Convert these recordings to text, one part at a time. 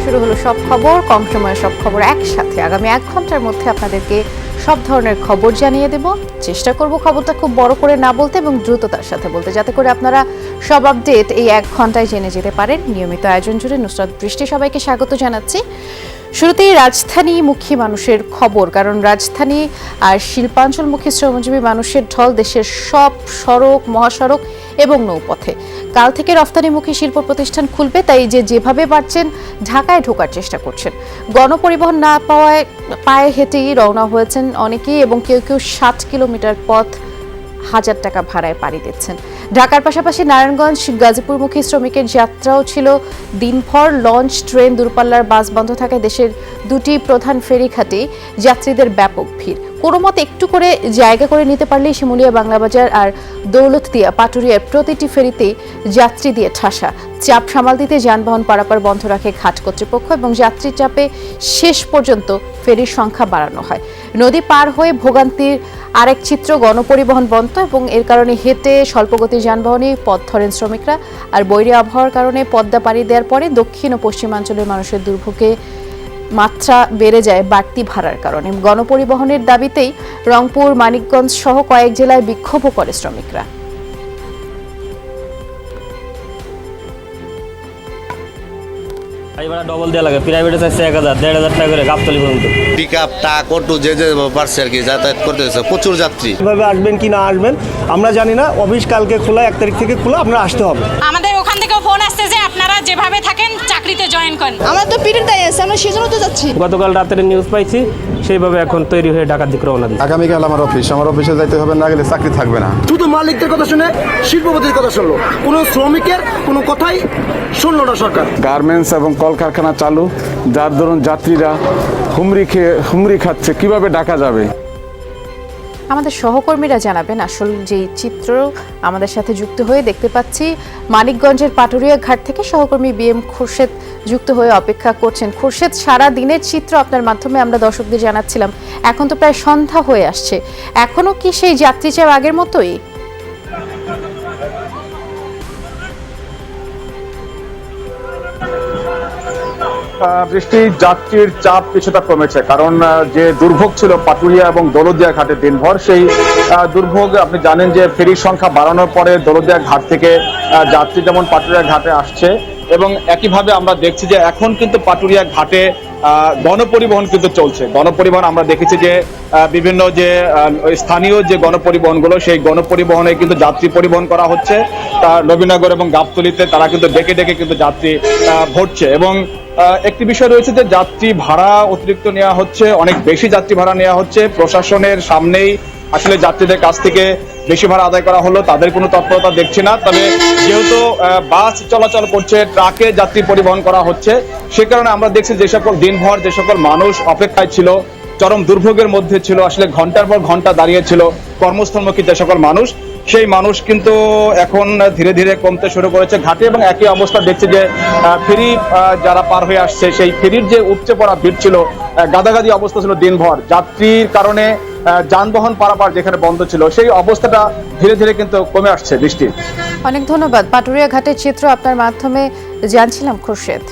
শুরু হলো সব খবর, কম সময়ের সব খবর একসাথে। আগামী 1 ঘন্টার মধ্যে আপনাদেরকে সব ধরনের খবর জানিয়ে দেব। চেষ্টা করব খবরটা খুব বড় করে না বলতে এবং দ্রুততার সাথে বলতে, যাতে করে আপনারা সব আপডেট এই 1 ঘন্টায় জেনে যেতে পারেন। নিয়মিত আয়োজন জুড়ে নুসরাত বৃষ্টি সবাইকে স্বাগত জানাচ্ছি। শুরুতেই রাজধানীমুখী মানুষের খবর, কারণ রাজধানী আর শিল্পাঞ্চলমুখী শ্রমজীবী মানুষের ঢল দেশের সব সড়ক, মহাসড়ক এবং নৌপথে। কাল থেকে রফতানিমুখী শিল্প প্রতিষ্ঠান খুলবে, তাই যেভাবে পারছেন ঢাকায় ঢোকার চেষ্টা করছেন। গণপরিবহন না পাওয়ায় পায়ে হেঁটেই রওনা হয়েছেন অনেকেই, এবং কেউ কেউ 60 কিলোমিটার পথ 1000 টাকা ভাড়ায় পাড়ি দিচ্ছেন। ঢাকার পাশাপাশি নারায়ণগঞ্জ, গাজীপুরমুখী শ্রমিকের যাত্রাও ছিল দিনভর। লঞ্চ, ট্রেন, দূরপাল্লার বাস বন্ধ থাকায় দেশের দুটি প্রধান ফেরিঘাটে যাত্রীদের ব্যাপক ভিড়। কোনো মতে একটু করে জায়গা করে নিতে পারলেই শিমুলিয়া, বাংলাবাজার আর দৌলতদিয়া, পাটুরিয়ার প্রতিটি ফেরিতেই যাত্রী দিয়ে ঠাসা। চাপ সামাল দিতে যানবাহন পারাপার বন্ধ রাখে ঘাট কর্তৃপক্ষ, এবং যাত্রী চাপে শেষ পর্যন্ত ফেরির সংখ্যা বাড়ানো হয়। নদী পার হয়ে ভোগান্তির আরেক চিত্র, গণপরিবহন বন্ধ, এবং এর কারণে হেঁটে স্বল্পগতির যানবাহনে পথ ধরেন শ্রমিকরা। আর বৈরী আবহাওয়ার কারণে পদ্মা পাড়ি দেওয়ার পরে দক্ষিণ ও পশ্চিমাঞ্চলের মানুষের দুর্ভোগে মাত্রা বেড়ে যায় বাড়তি ভাড়ার কারণে। গণপরিবহনের দাবিতেই রংপুর, মানিকগঞ্জ সহ কয়েক জেলায় বিক্ষোভও করে শ্রমিকরা। ডবল দেওয়া লাগে, প্রাইভেটে চাইছে 1000, 1500 টাকা করে গাবতলী পর্যন্ত। পিকআপ, ট্রাক, অটো যে পারছে আর কি যাতায়াত করতেছে, প্রচুর যাত্রী। কিভাবে আসবেন কি না আসবেন আমরা জানি না। অফিস কালকে খোলা, 1 তারিখ থেকে খোলা, আপনারা আসতে হবে। আমাদের ওখান থেকে ফোন আসছে যে আপনারা যেভাবে থাকেন চাকরিতে জয়েন করেন। আমরা তো পিরিয়ড দাঁড়িয়ে আছে, আমরা সেজন্য তো যাচ্ছি। গতকাল রাতের নিউজ পাইছি, সেইভাবে এখন তৈরি হয়ে ঢাকার দিকে রওনা দিচ্ছি। আগামীকাল আমার অফিসে যাইতে হবে, না গেলে চাকরি থাকবে না। শুধু মালিকদের কথা শুনে শিল্পপতির কথা শুনলো, কোনো শ্রমিকের কোনো কথাই শুনলো না সরকার। গার্মেন্টস এবং কলকারখানা চালু, যার দরুন যাত্রীরা হুমড়ি খাচ্ছে, কিভাবে ঢাকা যাবে। আমাদের সহকর্মীরা জানাবেন আসল যে চিত্র আমাদের সাথে যুক্ত হয়ে দেখতে পাচ্ছি। মানিকগঞ্জের পাটুরিয়া ঘাট থেকে সহকর্মী BM খোরশেদ যুক্ত হয়ে অপেক্ষা করছেন। খোরশেদ, সারা দিনের চিত্র আপনার মাধ্যমে আমরা দর্শকদের জানাচ্ছিলাম। এখন তো প্রায় সন্ধ্যা হয়ে আসছে, এখনো কি সেই যাত্রী চাপ আগের মতোই? বৃষ্টি, যাত্রীর চাপ কিছুটা কমেছে, কারণ যে দুর্ভোগ ছিল পাটুরিয়া এবং দৌলতদিয়া ঘাটে দিনভর, সেই দুর্ভোগ আপনি জানেন যে ফেরির সংখ্যা বাড়ানোর পরে দৌলতদিয়া ঘাট থেকে যাত্রী যেমন পাটুরিয়া ঘাটে আসছে, এবং একইভাবে আমরা দেখছি যে এখন কিন্তু পাটুরিয়া ঘাটে গণপরিবহন কিন্তু চলছে। গণপরিবহন আমরা দেখেছি যে বিভিন্ন যে স্থানীয় যে গণপরিবহনগুলো, সেই গণপরিবহনে কিন্তু যাত্রী পরিবহন করা হচ্ছে। নবীনগর এবং গাবতলীতে তারা কিন্তু ডেকে ডেকে কিন্তু যাত্রী ভরছে, এবং একটি বিষয় রয়েছে যে যাত্রী ভাড়া অতিরিক্ত নেওয়া হচ্ছে, অনেক বেশি যাত্রী ভাড়া নেওয়া হচ্ছে। প্রশাসনের সামনেই আসলে যাত্রীদের কাছ থেকে বেশি ভাড়া আদায় করা হলো, তাদের কোনো তৎপরতা দেখছি না। তবে যেহেতু বাস চলাচল করছে, ট্রাকে যাত্রী পরিবহন করা হচ্ছে, সে কারণে আমরা দেখছি যে সকল দিনভর যে সকল মানুষ অপেক্ষায় ছিল, চরম দুর্ভোগের মধ্যে ছিল, আসলে ঘন্টার পর ঘন্টা দাঁড়িয়ে ছিল কর্মস্থলমুখী যে সকল মানুষ, সেই মানুষ কিন্তু এখন ধীরে ধীরে কমতে শুরু করেছে ঘাটে। এবং একই অবস্থা দেখছি যে ফেরি যারা পার হয়ে আসছে, সেই ফেরির যে উপচে পড়া ভিড় ছিল, গাদাগাদি অবস্থা ছিল দিনভর, যাত্রীর কারণে যানবাহন পারাপার যেখানে বন্ধ ছিল, সেই অবস্থাটা ধীরে ধীরে কিন্তু কমে আসছে। বৃষ্টি, অনেক ধন্যবাদ। পাটুরিয়া ঘাটের চিত্র আপনার মাধ্যমে জানছিলাম খোরশেদ।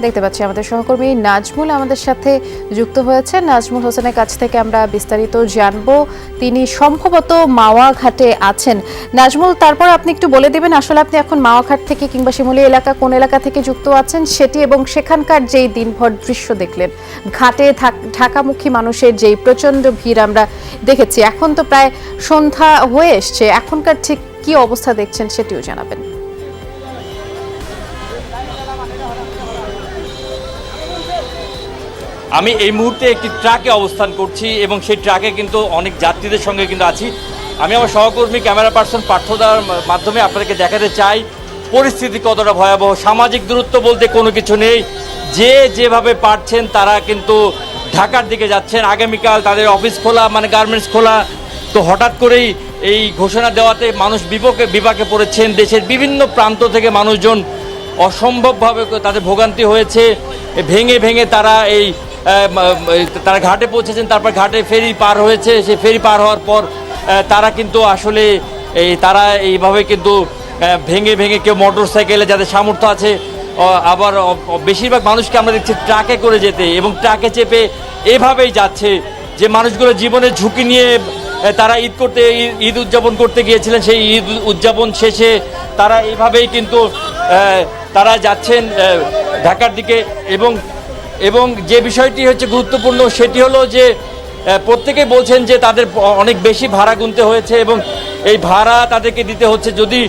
দেখতে পাচ্ছি আমাদের সহকর্মী নাজমুল আমাদের সাথে যুক্ত হয়েছে। নাজমুল হোসেনের কাছ থেকে আমরা বিস্তারিত জানবো। তিনি সম্ভবত মাওয়া ঘাটে আছেন। নাজমুল, তারপর আপনি একটু বলে দিবেন আসলে আপনি এখন মাওয়া ঘাট থেকে কিংবা শিমুলিয়া এলাকা কোন এলাকা থেকে যুক্ত আছেন সেটি, এবং সেখানকার যেই দিনভর দৃশ্য দেখলেন, ঘাটে ঢাকামুখী মানুষের যেই প্রচন্ড ভিড় আমরা দেখেছি। এখন তো প্রায় সন্ধ্যা হয়ে এসছে, এখনকার ঠিক কি অবস্থা দেখছেন সেটিও জানাবেন। আমি এই মুহূর্তে একটি ট্রাকে অবস্থান করছি, এবং সেই ট্রাকে কিন্তু অনেক যাত্রীদের সঙ্গে কিন্তু আছি। আমি আমার সহকর্মী ক্যামেরা পার্সন পার্থদার মাধ্যমে আপনাদেরকে দেখাতে চাই পরিস্থিতি কতটা ভয়াবহ। সামাজিক দূরত্ব বলতে কোনো কিছু নেই, যেভাবে পারছেন তারা কিন্তু ঢাকার দিকে যাচ্ছেন। আগামীকাল তাদের অফিস খোলা, মানে গার্মেন্টস খোলা, তো হঠাৎ করেই এই ঘোষণা দেওয়াতে মানুষ বিপাকে পড়েছেন। দেশের বিভিন্ন প্রান্ত থেকে মানুষজন অসম্ভবভাবে তাদের ভোগান্তি হয়েছে। ভেঙে ভেঙে তারা তারা ঘাটে পৌঁছেছেন, তারপর ঘাটে ফেরি পার হয়েছে। সেই ফেরি পার হওয়ার পর তারা কিন্তু আসলে তারা এইভাবে কিন্তু ভেঙে ভেঙে, কেউ মোটর সাইকেলে যাদের সামর্থ্য আছে, আবার বেশিরভাগ মানুষকে আমরা দেখছি ট্রাকে করে যেতে এবং ট্রাকে চেপে এভাবেই যাচ্ছে যে মানুষগুলো জীবনের ঝুঁকি নিয়ে তারা ঈদ উদযাপন করতে গিয়েছিলেন। সেই ঈদ উদযাপন শেষে তারা এইভাবেই কিন্তু তারা যাচ্ছেন ঢাকার দিকে। এবং যে বিষয়টি হচ্ছে গুরুত্বপূর্ণ সেটি হলো যে প্রত্যেকেই বলছেন যে তাদের অনেক বেশি ভাড়া গুনতে হয়েছে এবং এই ভাড়া তাদেরকে দিতে হচ্ছে। যদি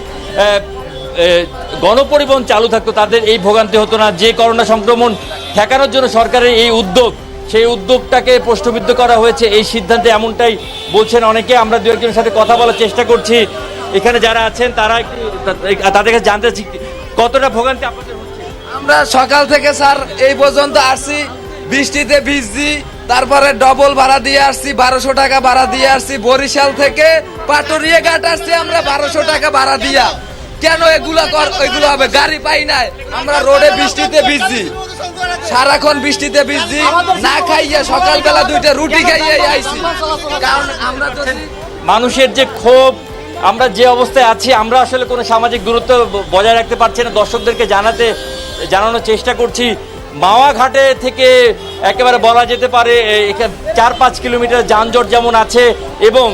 গণপরিবহন চালু থাকতো তাদের এই ভোগান্তি হতো না। যে করোনা সংক্রমণ ঠেকানোর জন্য সরকারের এই উদ্যোগ, সেই উদ্যোগটাকে প্রশ্নবিদ্ধ করা হয়েছে এই সিদ্ধান্তে, এমনটাই বলছেন অনেকে। আমরা দু একজনের সাথে কথা বলার চেষ্টা করছি এখানে যারা আছেন, তারা তাদের কাছে জানতে চাচ্ছি কতটা ভোগান্তি আপনাদের হচ্ছে। আমরা সকাল থেকে স্যার এই পর্যন্ত আসছি, বৃষ্টিতে ভিজছি, তারপরে ডবল ভাড়া দিয়ে আসছি, 1200 টাকা ভাড়া দিয়ে আসছি। বরিশাল থেকে পাটুরিয়া ঘাট আসছি আমরা 1200 টাকা ভাড়া দিয়া। কেন এগুলো হবে? গাড়ি পাই নাই, আমরা রোডে বৃষ্টিতে ভিজছি, সারাক্ষণ বৃষ্টিতে ভিজছি, না খাইয়া সকালবেলা 2টা রুটি খাইয়ে আইছি। কারণ আমরা মানুষের যে ক্ষোভ, আমরা যে অবস্থায় আছি, আমরা আসলে কোনো সামাজিক দূরত্ব বজায় রাখতে পারছি না। দর্শকদেরকে জানানোর চেষ্টা করছি। মাওয়া ঘাটে থেকে একেবারে বলা যেতে পারে 4-5 কিলোমিটার যানজট যেমন আছে এবং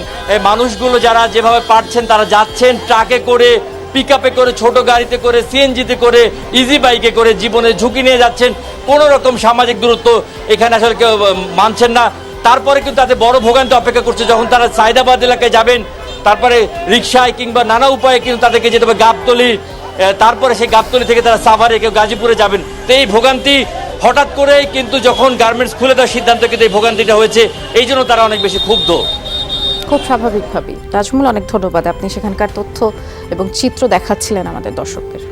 মানুষগুলো যারা যেভাবে পারছেন তারা যাচ্ছেন ট্রাকে করে, পিকআপে করে, ছোট গাড়িতে করে, সিএনজিতে করে, ইজি বাইকে করে, জীবনের ঝুঁকি নিয়ে যাচ্ছেন। কোনো রকম সামাজিক দূরত্ব এখানে আসলে কেউ মানছেন না। তারপরে কিন্তু তাদের বড় ভোগান্তি অপেক্ষা করছে। যখন তারা সাইদাবাদ এলাকায় যাবেন, তারপরে রিক্সায় কিংবা নানা উপায়ে কিন্তু তাদেরকে যেতে হবে গাবতলী, তারপরে সেই গাবতলী থেকে তারা সাভারে, কেউ গাজীপুরে যাবেন। তো এই ভোগান্তি হঠাৎ করেই কিন্তু যখন গার্মেন্টস খুলে দেওয়ার সিদ্ধান্ত, কিন্তু এই ভোগান্তিটা হয়েছে, এই জন্য তারা অনেক বেশি ক্ষুব্ধ। খুব স্বাভাবিকভাবেই। তাজমুল, অনেক ধন্যবাদ, আপনি সেখানকার তথ্য এবং চিত্র দেখাচ্ছিলেন আমাদের দর্শকদের।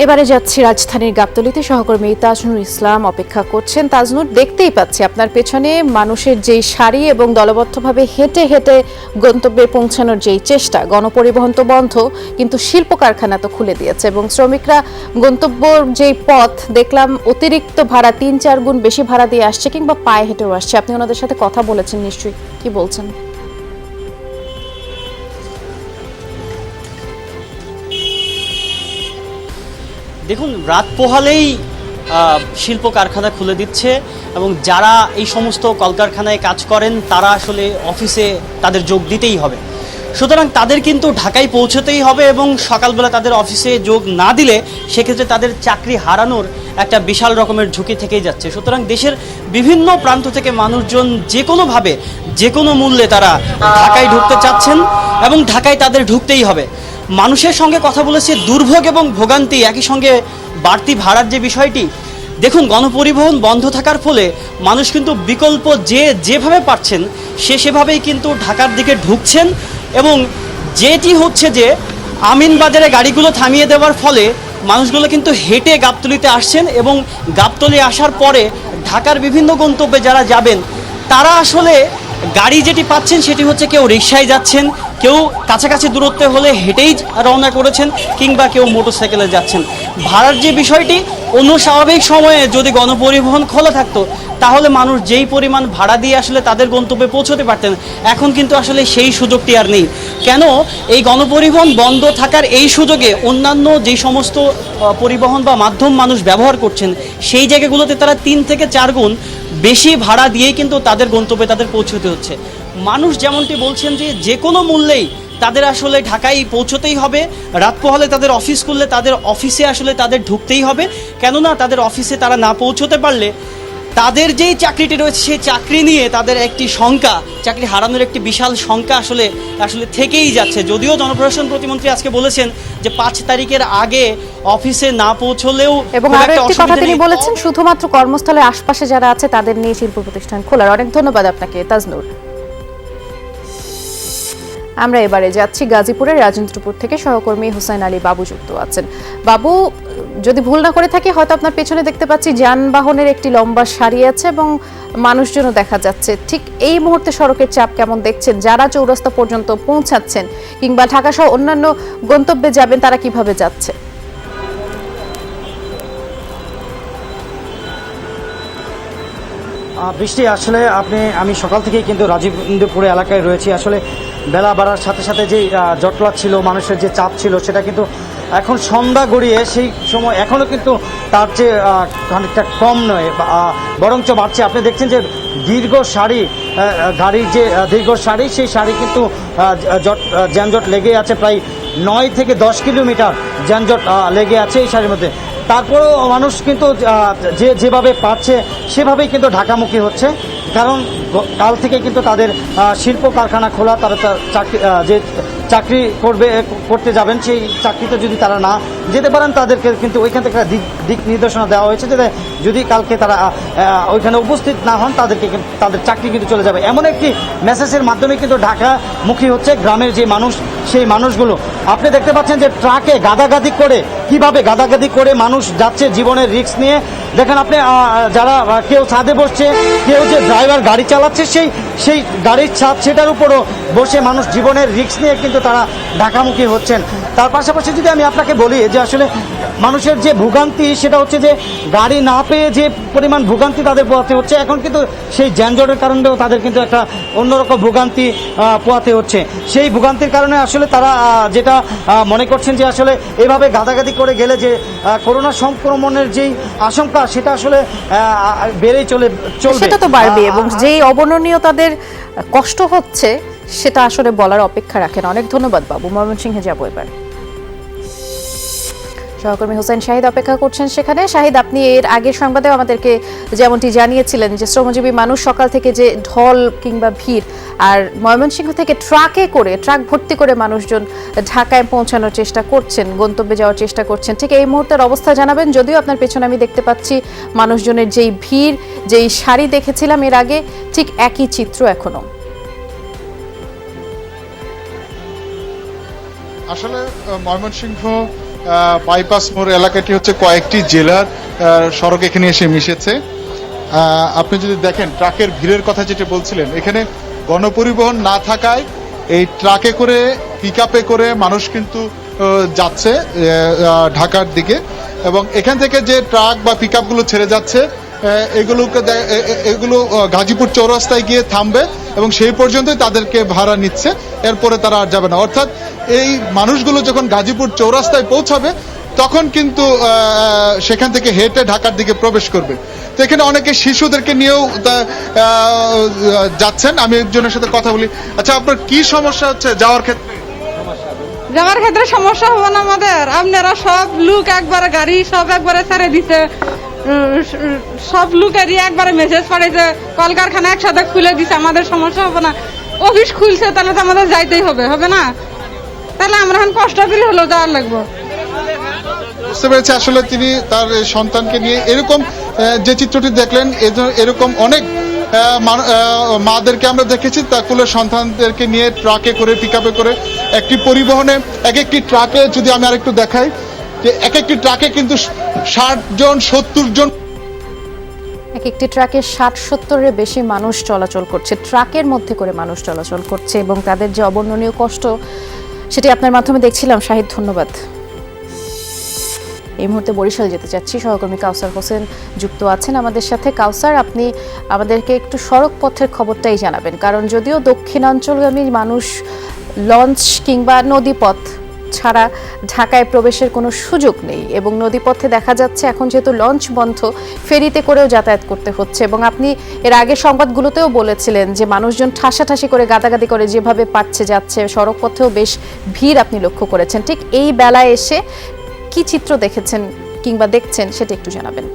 এবারে যাচ্ছি রাজধানীর গাবতলীতে। সহকর্মী তাজনুর ইসলাম অপেক্ষা করছেন। তাজনুর, দেখতেই পাচ্ছি আপনার পেছনে মানুষের যেই সারি এবং দলবদ্ধভাবে হেঁটে হেঁটে গন্তব্যে পৌঁছানোর যেই চেষ্টা। গণপরিবহন তো বন্ধ, কিন্তু শিল্প কারখানা তো খুলে দিয়েছে এবং শ্রমিকরা গন্তব্যর যেই পথ দেখলাম অতিরিক্ত ভাড়া 3-4 গুণ বেশি ভাড়া দিয়ে আসছে কিংবা পায়ে হেঁটেও আসছে। আপনি ওনাদের সাথে কথা বলেছেন নিশ্চয়ই, কি বলছেন? দেখুন, রাত পোহালেই শিল্প কারখানা খুলে দিচ্ছে এবং যারা এই সমস্ত কলকারখানায় কাজ করেন তারা আসলে অফিসে তাদের যোগ দিতেই হবে। সুতরাং তাদের কিন্তু ঢাকায় পৌঁছতেই হবে এবং সকালবেলা তাদের অফিসে যোগ না দিলে সেক্ষেত্রে তাদের চাকরি হারানোর একটা বিশাল রকমের ঝুঁকি থেকেই যাচ্ছে। সুতরাং দেশের বিভিন্ন প্রান্ত থেকে মানুষজন যে কোনোভাবে, যে কোনো মূল্যে তারা ঢাকায় ঢুকতে চাচ্ছেন এবং ঢাকায় তাদের ঢুকতেই হবে। মানুষের সঙ্গে কথা বলেছে, দুর্ভোগ এবং ভোগান্তি, একই সঙ্গে বাড়তি ভাড়ার যে বিষয়টি। দেখুন, গণপরিবহন বন্ধ থাকার ফলে মানুষ কিন্তু বিকল্প যেভাবে পারছেন সেভাবেই কিন্তু ঢাকার দিকে ঢুকছেন এবং যেটি হচ্ছে যে আমিনবাজারে গাড়িগুলো থামিয়ে দেওয়ার ফলে মানুষগুলো কিন্তু হেঁটে গাবতলীতে আসছেন এবং গাবতলী আসার পরে ঢাকার বিভিন্ন গন্তব্যে যারা যাবেন তারা আসলে গাড়ি যেটি পাচ্ছেন সেটি হচ্ছে কেউ রিকশায় যাচ্ছেন, কেউ কাছাকাছি দূরত্বে হলে হেঁটেই রওনা করেছেন, কিংবা কেউ মোটরসাইকেলে যাচ্ছেন। ভাড়ার যে বিষয়টি, অন্য স্বাভাবিক সময়ে যদি গণপরিবহন খোলা থাকতো তাহলে মানুষ যেই পরিমাণ ভাড়া দিয়ে আসলে তাদের গন্তব্যে পৌঁছতে পারতেন। এখন কিন্তু আসলে সেই সুযোগটি আর নেই। কেন? এই গণপরিবহন বন্ধ থাকার এই সুযোগে অন্যান্য যেই সমস্ত পরিবহন বা মাধ্যম মানুষ ব্যবহার করছেন সেই জায়গাগুলোতে তারা 3 থেকে 4 গুণ বেশি ভাড়া দিয়েই কিন্তু তাদের গন্তব্যে তাদের পৌঁছতে হচ্ছে। মানুষ যেমনটি বলছেন যে কোনো মূল্যেই তাদের আসলে ঢাকায় পৌঁছতেই হবে। রাত পোহালে তাদের অফিস খুললে তাদের অফিসে আসলে তাদের ঢুকতেই হবে। কেননা তাদের অফিসে তারা না পৌঁছতে পারলে তাদের যেই চাকরিটি রয়েছে সেই চাকরি নিয়ে তাদের একটি শঙ্কা, চাকরি হারানোর একটি বিশাল শঙ্কা আসলে থেকেই যাচ্ছে। যদিও জনপ্রশাসন প্রতিমন্ত্রী আজকে বলেছেন যে 5 তারিখের আগে অফিসে না পৌঁছলেও, এবং আরো একটি কথা তিনি বলেছেন, শুধুমাত্র কর্মস্থলের আশপাশে যারা আছে তাদের নিয়ে শিল্প প্রতিষ্ঠান খোলার। অনেক ধন্যবাদ আপনাকে তাজনুর। আমরা এবারে যাচ্ছি গাজীপুরের রাজেন্দ্রপুর থেকে। সহকর্মী হুসাইন আলী বাবু যুক্ত আছেন। বাবু, যদি ভুল না করে থাকি, হয়তো আপনার পেছনে দেখতে পাচ্ছি যানবাহনের একটি লম্বা সারি আছে এবং মানুষজনও দেখা যাচ্ছে। ঠিক এই মুহূর্তে সড়কের চাপ কেমন দেখছেন? যারা চৌরাস্তা পর্যন্ত পৌঁছাচ্ছেন কিংবা ঢাকা সহ অন্যান্য গন্তব্যে যাবেন তারা কিভাবে যাচ্ছে? বৃষ্টি, আসলে আমি সকাল থেকেই কিন্তু রাজেন্দ্রপুর এলাকায় রয়েছি। আসলে বেলা বাড়ার সাথে সাথে যে জটলা ছিল, মানুষের যে চাপ ছিল, সেটা কিন্তু এখন সন্ধ্যা গড়িয়ে সেই সময় এখনও কিন্তু তার চেয়ে খানিকটা কম নয়, বরঞ্চ বাড়ছে। আপনি দেখছেন যে দীর্ঘ সারি গাড়ির যে দীর্ঘ সারি, সেই সারি কিন্তু যানজট লেগে আছে, প্রায় 9 থেকে 10 কিলোমিটার যানজট লেগে আছে এই সারির মধ্যে। তারপরেও মানুষ কিন্তু যেভাবে পাচ্ছে সেভাবেই কিন্তু ঢাকামুখী হচ্ছে, কারণ কাল থেকে কিন্তু তাদের শিল্প কারখানা খোলা, তারা চাকরি যে চাকরি করতে যাবেন সেই চাকরিতে যদি তারা না যেতে পারেন তাদেরকে কিন্তু ওইখান থেকে দিক নির্দেশনা দেওয়া হয়েছে যে যদি কালকে তারা ওইখানে উপস্থিত না হন তাদেরকে তাদের চাকরি কিন্তু চলে যাবে। এমন একটি মেসেজের মাধ্যমে কিন্তু ঢাকামুখী হচ্ছে গ্রামের যে মানুষ, সেই মানুষগুলো। আপনি দেখতে পাচ্ছেন যে ট্রাকে গাদাগাদি করে, কিভাবে গাদাগাদি করে মানুষ যাচ্ছে জীবনের রিস্ক নিয়ে। দেখেন আপনি যারা কেউ ছাদে বসছে, কেউ যে ড্রাইভার গাড়ি চালাচ্ছে সেই গাড়ির ছাদ, সেটার উপরও বসে মানুষ জীবনের রিস্ক নিয়ে কিন্তু তারা ঢাকামুখী হচ্ছেন। তার পাশাপাশি যদি আমি আপনাকে বলি যে আসলে মানুষের যে ভোগান্তি, সেটা হচ্ছে যে গাড়ি না পেয়ে যে পরিমাণ ভোগান্তি তাদের পোহাতে হচ্ছে, এখন কিন্তু সেই যানজটের কারণেও তাদের কিন্তু একটা অন্যরকম ভোগান্তি পোহাতে হচ্ছে। সেই ভোগান্তির কারণে আসলে তারা যেটা মনে করছেন যে আসলে এভাবে গাদাগাদি করে গেলে যে করোনা সংক্রমণের যেই আশঙ্কা, সেটা আসলে বেড়েই চলবে, সেটা তো বাড়বে, এবং যেই অবর্ণনীয় তাদের কষ্ট হচ্ছে সেটা আসলে বলার অপেক্ষা রাখে না। অনেক ধন্যবাদ বাবু। ময়মনসিংহে যাবো এবার। সহকর্মী হোসেন শাহিদ অপেক্ষা করছেন সেখানে। শাহিদ, আপনি এর আগের সংবাদেও আমাদেরকে যেমনটি জানিয়েছিলেন যে শ্রমজীবী মানুষ সকাল থেকে যে ঢল কিংবা ভিড়, আর ময়মনসিংহ থেকে ট্রাক ভর্তি করে মানুষজন ঢাকায় পৌঁছানোর চেষ্টা করছেন, গন্তব্যে যাওয়ার চেষ্টা করছেন, ঠিক এই মুহূর্তের অবস্থা জানাবেন। যদিও আপনার পেছনে আমি দেখতে পাচ্ছি মানুষজনের যেই ভিড়, যেই সারি দেখেছিলাম এর আগে, ঠিক একই চিত্র এখনো। আসলে ময়মনসিংহ বাইপাস মোড় এলাকাটি হচ্ছে কয়েকটি জেলার সড়ক এখানে এসে মিশেছে। আপনি যদি দেখেন ট্রাকের ভিড়ের কথা যেটা বলছিলেন, এখানে গণপরিবহন না থাকায় এই ট্রাকে করে, পিকআপে করে মানুষ কিন্তু যাচ্ছে ঢাকার দিকে, এবং এখান থেকে যে ট্রাক বা পিকআপগুলো ছেড়ে যাচ্ছে এগুলো গাজীপুর চৌরাস্তায় গিয়ে থামবে এবং সেই পর্যন্তই তাদেরকে ভাড়া নিচ্ছে, এরপরে তারা আর যাবে না। অর্থাৎ এই মানুষগুলো যখন গাজীপুর চৌরাস্তায় পৌঁছাবে তখন কিন্তু সেখান থেকে হেঁটে ঢাকার দিকে প্রবেশ করবে। তো এখানে অনেকে শিশুদেরকে নিয়েও যাচ্ছেন। আমি একজনের সাথে কথা বলি। আচ্ছা, আপনার কি সমস্যা হচ্ছে যাওয়ার ক্ষেত্রে? যাওয়ার ক্ষেত্রে সমস্যা হবে না আমাদের, আপনারা সব লোক একবারে গাড়ি সব একবারে ছেড়ে দিছে, সব লোকেরই একবারে মেসেজ পাঠাইছে, কলকারখানা একসাথে খুলে দিছে, আমাদের সমস্যা হবে না। অফিস খুলছে, তাহলে তো আমাদের যাইতেই হবে না? তাহলে আমরা এখন কষ্ট করে হলো যাওয়ার লাগবো। বুঝতে পেরেছি। আসলে তিনি তার সন্তানকে নিয়ে এরকম যে চিত্রটি দেখলেন, এরকম অনেক মাদেরকে আমরা দেখেছি তা কুলের সন্তানদেরকে নিয়ে ট্রাকে করে, পিকআপে করে, একটি পরিবহনে একটি ট্রাকে যদি আমি আরেকটু দেখাই যে একটি ট্রাকে কিন্তু 60 জন 70 জন, একটি ট্রাকে 60-70-এর বেশি মানুষ চলাচল করছে, ট্রাকের মধ্যে করে মানুষ চলাচল করছে, এবং তাদের যে অবর্ণনীয় কষ্ট সেটি আপনার মাধ্যমে দেখছিলাম। শাহিদ, ধন্যবাদ। এই মুহূর্তে বরিশাল যেতে চাচ্ছি, সহকর্মী কাউসার হোসেন যুক্ত আছেন আমাদের সাথে। কাউসার, আপনি আমাদেরকে একটু সড়ক পথের খবরটাই জানাবেন, কারণ যদিও দক্ষিণাঞ্চলগামী মানুষ লঞ্চ কিংবা নদীপথ ছাড়া ঢাকায় প্রবেশের কোনো সুযোগ নেই, এবং নদীপথে দেখা যাচ্ছে এখন যেহেতু লঞ্চ বন্ধ, ফেরিতে করেও যাতায়াত করতে হচ্ছে। এবং আপনি এর আগে সংবাদগুলোতেও বলেছিলেন যে মানুষজন ঠাসাঠাসি করে, গাদাগাদি করে যেভাবে পারছে যাচ্ছে, সড়ক পথেও বেশ ভিড় আপনি লক্ষ্য করেছেন। ঠিক এই বেলায় এসে কি চিত্র দেখেছেন কিংবা দেখছেন সেটা একটু জানাবেন।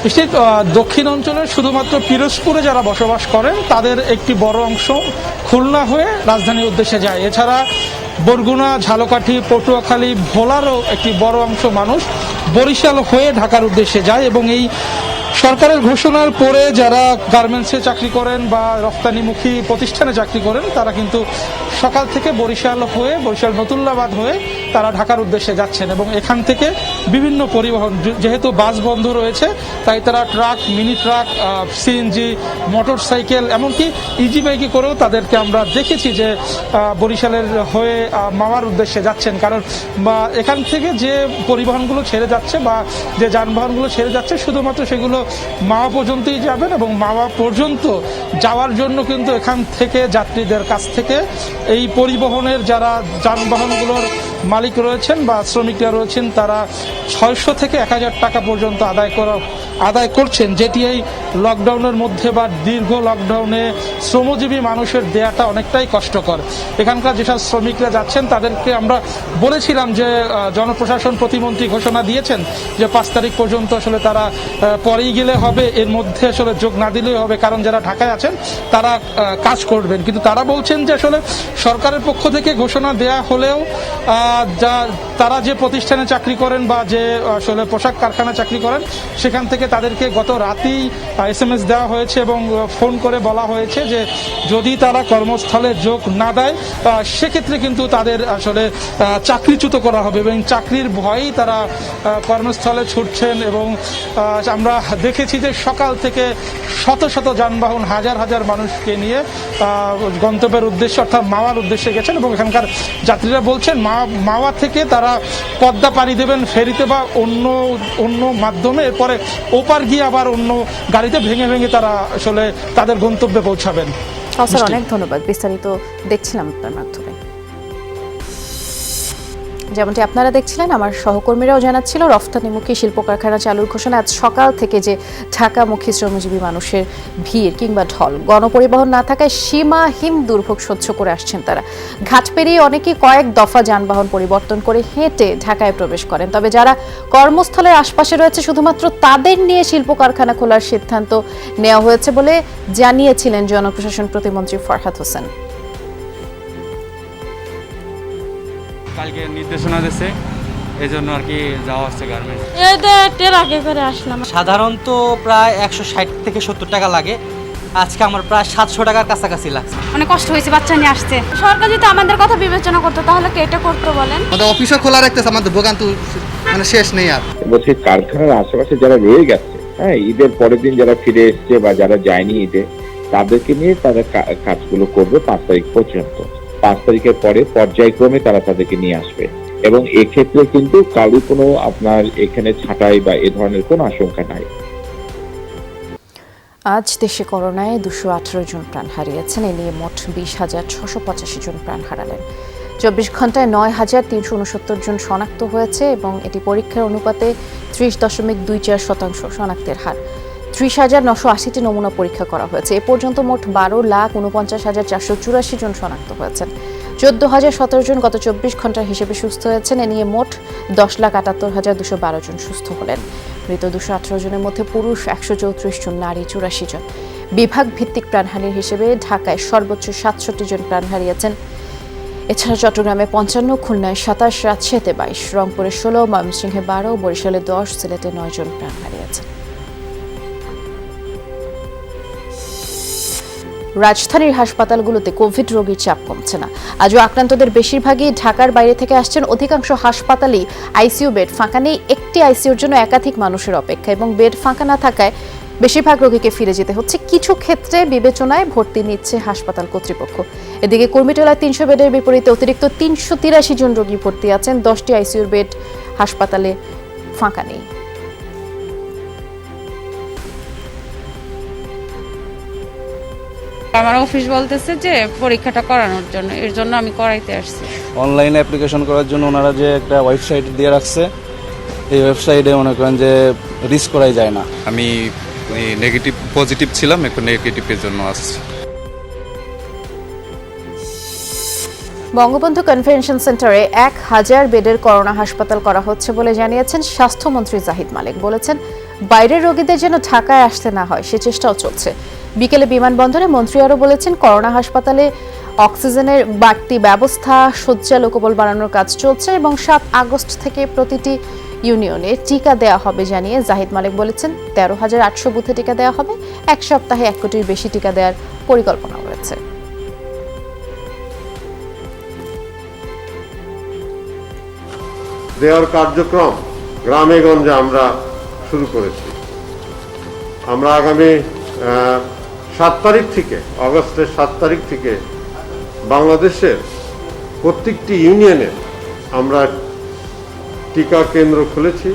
নিশ্চিত দক্ষিণ অঞ্চলের শুধুমাত্র পিরোজপুরে যারা বসবাস করেন তাদের একটি বড় অংশ খুলনা হয়ে রাজধানীর উদ্দেশ্যে যায়। এছাড়া বরগুনা, ঝালকাঠি, পটুয়াখালী, ভোলারও একটি বড় অংশ মানুষ বরিশাল হয়ে ঢাকার উদ্দেশ্যে যায়। এবং এই সরকারের ঘোষণার পরে যারা গার্মেন্টসে চাকরি করেন বা রপ্তানিমুখী প্রতিষ্ঠানে চাকরি করেন তারা কিন্তু সকাল থেকে বরিশাল হয়ে, বরিশাল নতুল্লাবাদ হয়ে তারা ঢাকার উদ্দেশ্যে যাচ্ছেন, এবং এখান থেকে বিভিন্ন পরিবহন যেহেতু বাস বন্ধ রয়েছে তাই তারা truck, mini truck, CNG, motor cycle, এমনকি ইজি বাইকে করেও তাদেরকে আমরা দেখেছি যে বরিশালের হয়ে মাওয়ার উদ্দেশ্যে যাচ্ছেন। কারণ এখান থেকে যে পরিবহনগুলো ছেড়ে যাচ্ছে বা যে যানবাহনগুলো ছেড়ে যাচ্ছে শুধুমাত্র সেগুলো মাওয়া পর্যন্তই যাবেন, এবং মাওয়া পর্যন্ত যাওয়ার জন্য কিন্তু এখান থেকে যাত্রীদের কাছ থেকে এই পরিবহনের যারা যানবাহনগুলোর মালিক রয়েছেন বা শ্রমিকরা রয়েছেন তারা 600 থেকে 1000 টাকা পর্যন্ত আদায় করছেন, যেটি এই লকডাউনের মধ্যে বা দীর্ঘ লকডাউনে শ্রমজীবী মানুষের দেয়াটা অনেকটাই কষ্টকর। এখানকার যেসব শ্রমিকরা যাচ্ছেন তাদেরকে আমরা বলেছিলাম যে জনপ্রশাসন প্রতিমন্ত্রী ঘোষণা দিয়েছেন যে 5 তারিখ পর্যন্ত আসলে তারা পরেই গেলে হবে, এর মধ্যে আসলে যোগ না দিলেই হবে, কারণ যারা ঢাকায় আছেন তারা কাজ করবেন। কিন্তু তারা বলছেন যে আসলে সরকারের পক্ষ থেকে ঘোষণা দেয়া হলেও তারা যে প্রতিষ্ঠানে চাকরি করেন বা যে আসলে পোশাক কারখানা চাকরি করেন সেখান থেকে তাদেরকে গত রাতেই SMS দেওয়া হয়েছে এবং ফোন করে বলা হয়েছে যে যদি তারা কর্মস্থলে যোগ না দেয় সেক্ষেত্রে কিন্তু তাদের আসলে চাকরিচ্যুত করা হবে, এবং চাকরির ভয়েই তারা কর্মস্থলে ছুটছেন। এবং আমরা দেখেছি যে সকাল থেকে শত শত যানবাহন হাজার হাজার মানুষকে নিয়ে গন্তব্যের উদ্দেশ্যে অর্থাৎ মাওয়ার উদ্দেশ্যে গেছেন, এবং এখানকার যাত্রীরা বলছেন মাওয়া থেকে তারা পদ্মা পাড়ি দেবেন ফেরিতে বা অন্য মাধ্যমে, এরপরে ওপার গিয়ে আবার অন্য গাড়িতে ভেঙে ভেঙে তারা আসলে তাদের গন্তব্যে পৌঁছাবেন। স্যার অনেক ধন্যবাদ, বিস্তারিত দেখছিলাম আপনার মাধ্যমে। যেমনটি আপনারা দেখছিলেন, আমার সহকর্মীরাও জানাচ্ছিল রফতানিমুখী শিল্প কারখানা চালুর ঘোষণা আজ সকাল থেকে যে ঢাকামুখী শ্রমজীবী মানুষের ভিড় কিংবা ঢল, গণপরিবহন না থাকায় সীমাহীন দুর্ভোগ সহ্য করে আসছেন তারা। ঘাট পেরিয়ে অনেকেই কয়েক দফা যানবাহন পরিবর্তন করে হেঁটে ঢাকায় প্রবেশ করেন। তবে যারা কর্মস্থলের আশপাশে রয়েছে শুধুমাত্র তাদের নিয়ে শিল্প কারখানা খোলার সিদ্ধান্ত নেওয়া হয়েছে বলে জানিয়েছিলেন জনপ্রশাসন প্রতিমন্ত্রী ফরহাদ হোসেন। কালকে নির্দেশনা দিয়েছে, এই জন্য আর কি যাওয়া হচ্ছে গার্মেন্টস। আগে করে আসলাম। সাধারণত প্রায় 160 থেকে 70 টাকা লাগে, আজকে আমার প্রায় 700 টাকার কাছাকাছি লাগছে। অনেক কষ্ট হয়েছে, বাচ্চা নিয়ে আসছে। সরকার যদি আমাদের কথা বিবেচনা করতো তাহলে কি এটা করতো বলেন? আমাদের অফিসও খোলা রাখতেছে, আমাদের দোকান তো মানে শেষ নেই আর। বলছি কারখানার আশেপাশে যারা রয়ে গেছে, হ্যাঁ, ঈদের পরের দিন যারা ফিরে এসছে বা যারা যায়নি ঈদে, তাদেরকে নিয়ে তারা কাজগুলো করবে 5 তারিখ পর্যন্ত। 5 তারিখের পরে পর্যায়ক্রমে তারা তাদেরকে নিয়ে আসবে, এবং এক্ষেত্রে কিন্তু কারো কোনো আপনার এখানে ছাঁটাই বা এ ধরনের কোনো আশঙ্কা নাই। আজ দেশে করোনায় 218 জন প্রাণ হারিয়েছেন, এ নিয়ে মোট 20,685 জন প্রাণ হারালেন। 24 ঘন্টায় 9,369 জন শনাক্ত হয়েছে, এবং এটি পরীক্ষার অনুপাতে 30.24% শনাক্তের হার। 30,980টি নমুনা পরীক্ষা করা হয়েছে। এ পর্যন্ত মোট 12,49,484 জন শনাক্ত হয়েছেন। 14,017 জন গত 24 ঘন্টার হিসেবে সুস্থ হয়েছেন, এ নিয়ে মোট 10,78,212 জন সুস্থ হলেন। মৃত 218 জনের মধ্যে পুরুষ 134 জন, নারী 84 জন। বিভাগ ভিত্তিক প্রাণহানির হিসেবে ঢাকায় সর্বোচ্চ 67 জন প্রাণ হারিয়েছেন। এছাড়া চট্টগ্রামে 55, খুলনায় 27, রাজশাহীতে 22, রংপুরে 16, ময়মনসিংহে 12, বরিশালে 10, সিলেটে 9 জন প্রাণ হারিয়েছেন। রাজধানীর হাসপাতালগুলোতে কোভিড রোগীর চাপ কমছে না। আজও আক্রান্তদের বেশিরভাগই ঢাকার বাইরে থেকে আসছেন। অধিকাংশ হাসপাতালেই আইসিইউ বেড ফাঁকা নেই। একটি আইসিইউর জন্য একাধিক মানুষের অপেক্ষা, এবং বেড ফাঁকা না থাকায় বেশিরভাগ রোগীকে ফিরে যেতে হচ্ছে। কিছু ক্ষেত্রে বিবেচনায় ভর্তি নিচ্ছে হাসপাতাল কর্তৃপক্ষ। এদিকে কুর্মিটোলায় 300 বেডের বিপরীতে অতিরিক্ত 383 জন রোগী ভর্তি আছেন। 10টি আইসিইউর বেড হাসপাতালে ফাঁকা নেই। আমার অফিস বলতেছে যে পরীক্ষাটা করানোর জন্য, এর জন্য আমি করাইতে আসছি। অনলাইনে অ্যাপ্লিকেশন করার জন্য ওনারা যে একটা ওয়েবসাইট দিয়ে রাখছে, এই ওয়েবসাইটে মনে করেন যে রিস্ক করাই যায় না। আমি পজিটিভ ছিলাম, এখন নেগেটিভের জন্য আসছি। বঙ্গবন্ধু কনভেনশন সেন্টারে 1000 বেডের করোনা হাসপাতাল করা হচ্ছে বলে জানিয়েছেন স্বাস্থ্যমন্ত্রী জাহিদ মালিক। বলেছেন বাইরের রোগীদের যেন ঢাকায় আসতে না হয় সে চেষ্টাও চলছে। বিকেলে বিমানবন্দরে মন্ত্রী আরও বলেছেন করোনা হাসপাতালে অক্সিজেনের বাড়তি ব্যবস্থা, শয্যা, লোকবল বাড়ানোর কাজ চলছে, এবং 7 আগস্ট থেকে প্রতিটি ইউনিয়নে টিকা দেওয়া হবে জানিয়ে জাহিদ মালিক বলেছেন 13,800 বুথে টিকা দেওয়া হবে। 1 সপ্তাহে 1 কোটির বেশি টিকা দেওয়ার পরিকল্পনা রয়েছে। দেওয়ার কার্যক্রম গ্রামে গঞ্জে আমরা শুরু করেছি। আমরা আগামী 7 তারিখ থেকে, অগস্টের 7 তারিখ থেকে বাংলাদেশের প্রত্যেকটি ইউনিয়নে আমরা টিকা কেন্দ্র খুলেছি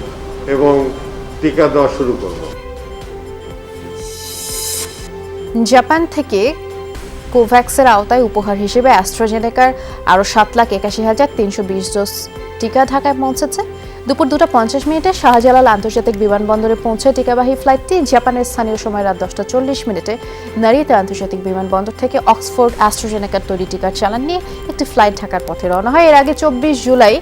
এবং টিকা দেওয়া শুরু করব। জাপান থেকে কোভ্যাক্সের আওতায় উপহার হিসেবে অ্যাস্ট্রাজেনেকার আরও 7,81,320 ডোজ টিকা ঢাকায় পৌঁছেছে। দুপুর 2:50 শাহজালাল আন্তর্জাতিক বিমানবন্দরে পৌঁছে টিকাবাহী ফ্লাইটটি জাপানের স্থানীয় সময় রাত 10:40 নারিতা আন্তর্জাতিক বিমানবন্দর থেকে অক্সফোর্ড অ্যাস্ট্রাজেনেকার তৈরি টিকার চালান নিয়ে একটি ফ্লাইট ঢাকার পথে রওনা হয়। এর আগে 24 জুলাই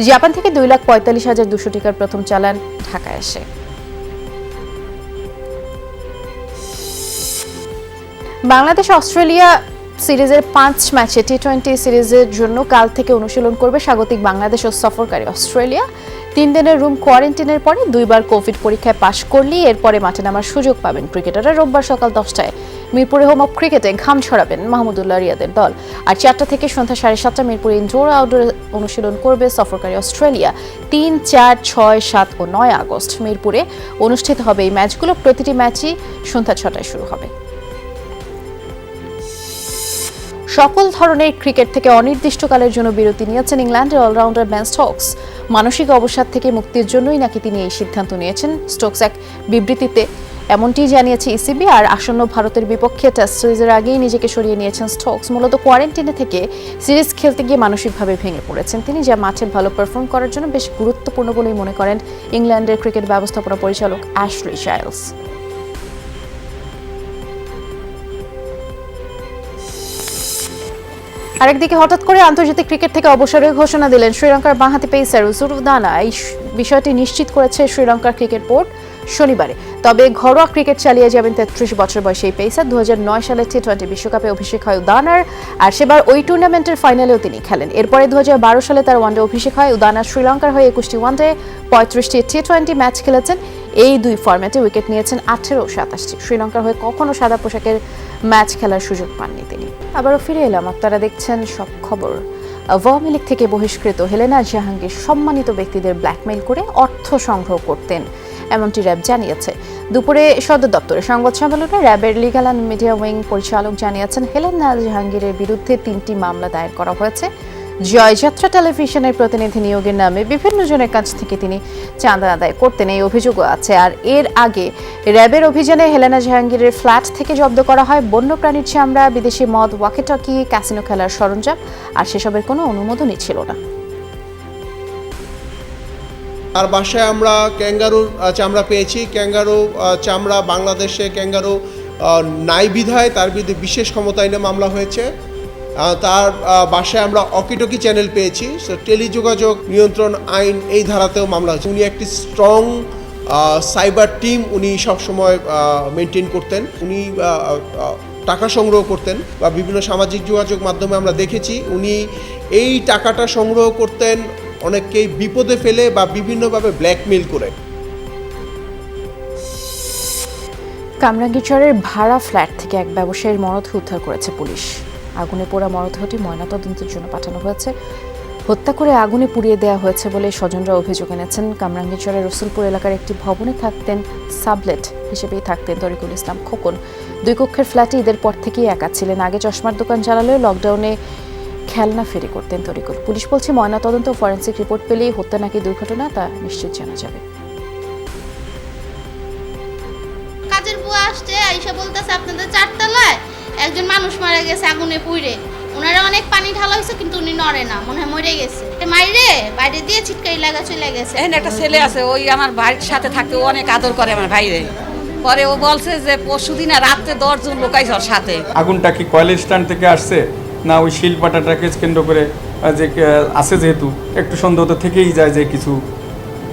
জাপান থেকে 2,45,200 টিকার প্রথম চালান ঢাকায় আসে। বাংলাদেশ অস্ট্রেলিয়া সিরিজের 5 ম্যাচে টি-20 সিরিজের জন্য কাল থেকে অনুশীলন করবে স্বাগতিক বাংলাদেশ ও সফরকারী অস্ট্রেলিয়া। 3 দিনের রুম কোয়ারেন্টিনের পরে 2বার কোভিড পরীক্ষায় পাশ করলেই এরপরে মাঠে নামার সুযোগ পাবেন ক্রিকেটাররা। রোববার সকাল 10টায় মিরপুরে হোম অফ ক্রিকেটে ঘাম ছড়াবেন মাহমুদুল্লাহ রিয়াদের দল। আর 4টা থেকে সন্ধ্যা 7:30 মিরপুরে ইনডোর আউটডোর অনুশীলন করবে সফরকারী অস্ট্রেলিয়া। 3, 4, 6, 7 ও 9 আগস্ট মিরপুরে অনুষ্ঠিত হবে এই ম্যাচগুলো। প্রতিটি ম্যাচই সন্ধ্যা 6টায় শুরু হবে। সকল ধরনের ক্রিকেট থেকে অনির্দিষ্টকালের জন্য বিরতি নিয়েছেন ইংল্যান্ডের অলরাউন্ডার বেন স্টোকস। মানসিক অবসাদ থেকে মুক্তির জন্যই নাকি তিনি এই সিদ্ধান্ত নিয়েছেন। স্টোকস এক বিবৃতিতে এমনটি জানিয়েছে ইসিবি। আর আসন্ন ভারতের বিপক্ষে টেস্ট সিরিজের আগেই নিজেকে সরিয়ে নিয়েছেন স্টোকস। মূলত কোয়ারেন্টিনে থেকে সিরিজ খেলতে গিয়ে মানসিকভাবে ভেঙে পড়েছেন তিনি, যা মাঠে ভালো পারফর্ম করার জন্য বেশ গুরুত্বপূর্ণ বলেই মনে করেন ইংল্যান্ডের ক্রিকেট ব্যবস্থাপনা পরিচালক অ্যাশলি জাইলস। আরেকদিকে হঠাৎ করে আন্তর্জাতিক ক্রিকেট থেকে অবসরের ঘোষণা দিলেন শ্রীলঙ্কার বাঁহাতি পেসার উজুরদানা। এই বিষয়টি নিশ্চিত করেছে শ্রীলঙ্কার ক্রিকেট বোর্ড শনিবারে। তবে ঘরোয়া ক্রিকেট চালিয়ে যাবেন 33 বছর বয়সী এই পেসার। 2009 সালে টি-20 বিশ্বকাপে অভিষেক হয় উদানার, আর সেবার ওই টুর্নামেন্টের ফাইনালেও তিনি খেলেন। এরপরে 2012 সালে তার ওয়ানডে অভিষেক হয়। উদানা শ্রীলঙ্কার হয়ে 21টি ওয়ানডে, 35টি টি-20 ম্যাচ খেলেছেন। এই দুই ফরম্যাটে উইকেট নিয়েছেন 18 ও 27টি। শ্রীলঙ্কার হয়ে কখনো সাদা পোশাকের ম্যাচ খেলার সুযোগ পাননি তিনি। আবারও ফিরে এলাম, আপনারা দেখছেন সব খবর। আওয়ামী লীগ থেকে বহিষ্কৃত হেলেনা জাহাঙ্গীর সম্মানিত ব্যক্তিদের ব্ল্যাকমেইল করে অর্থ সংগ্রহ করতেন, এমনটি র্যাব জানিয়েছে। দুপুরে সদর দপ্তরে সংবাদ সম্মেলনে র্যাবের লিগ্যাল অ্যান্ড মিডিয়া উইং পরিচালক জানিয়েছেন হেলেনা জাহাঙ্গীরের বিরুদ্ধে 3টি মামলা দায়ের করা হয়েছে। জয়যাত্রা টেলিভিশনের প্রতিনিধি নিয়োগের নামে বিভিন্ন জনের কাছ থেকে তিনি চাঁদা আদায় করতেন, এই অভিযোগও আছে। আর এর আগে র্যাবের অভিযানে হেলেনা জাহাঙ্গীরের ফ্ল্যাট থেকে জব্দ করা হয় বন্যপ্রাণীর চামড়া, বিদেশি মদ, ওয়াকিটকি, ক্যাসিনো খেলার সরঞ্জাম, আর সেসবের কোনো অনুমোদনই ছিল না। আর বাসায় আমরা ক্যাঙ্গারুর চামড়া পেয়েছি। ক্যাঙ্গারু চামড়া বাংলাদেশে ক্যাঙ্গারু নাই বিধায় তার বিরুদ্ধে বিশেষ ক্ষমতা আইনে মামলা হয়েছে। তার বাসায় আমরা অকিটকি চ্যানেল পেয়েছি। টেলিযোগাযোগ নিয়ন্ত্রণ আইন এই ধারাতেও মামলা হয়েছে। উনি একটি স্ট্রং সাইবার টিম উনি সবসময় মেনটেন করতেন। উনি টাকা সংগ্রহ করতেন বা বিভিন্ন সামাজিক যোগাযোগ মাধ্যমে আমরা দেখেছি উনি এই টাকাটা সংগ্রহ করতেন অনেককেই বিপদে ফেলে বা বিভিন্নভাবে ব্ল্যাকমেইল করে। কামরাঙ্গীরচরের ভাড়া ফ্ল্যাট থেকে এক ব্যবসায়ীর মরদেহ উদ্ধার করেছে পুলিশ। আগুনে পোড়া মরদেহটি ময়নাতদন্তের জন্য পাঠানো হয়েছে। হত্যা করে আগুনে পুড়িয়ে দেওয়া হয়েছে বলে স্বজনরা অভিযোগ এনেছেন। কামরাঙ্গীরচরের রসুলপুর এলাকার একটি ভবনে থাকতেন, সাবলেট হিসেবেই থাকতেন তরিকুল ইসলাম খোকন। 2 কক্ষের ফ্ল্যাটে ঈদের পর থেকেই একা ছিলেন। আগে চশমার দোকান চালালেও লকডাউনে খেলনা ফেরি করতেন তরিকুল। পুলিশ বলছে ময়নাতদন্ত ও ফরেন্সিক রিপোর্ট পেলেই হত্যা নাকি দুর্ঘটনা তা নিশ্চিত জানা যাবে। কাজের বুয়া আসছে, আইসা বলতেছে আপনাদের 4 তলায় একজন মানুষ মারা গেছে আগুনে পুড়ে। ওনারা অনেক পানি ঢালা হয়েছে কিন্তু উনি নড়ে না, মনে হয় মরে গেছে। মাইরে বাইরে দিয়ে ছিটকাই লাগা চলে গেছে। এখানে একটা ছেলে আছে, ওই আমার ভাইয়ের সাথে থাকে, ও অনেক আদর করে আমার ভাইরে। পরে ও বলছে যে পরশুদিন রাত্রে 10 জন লোকাইছে ওর সাথে। আগুনটা কি কয়েল স্ট্যান্ড থেকে আসছে না ওই শিলপাটাটাকে কেন্দ্র করে যে আছে, যেহেতু একটু সন্দেহ তো থেকেই যায় যে কিছু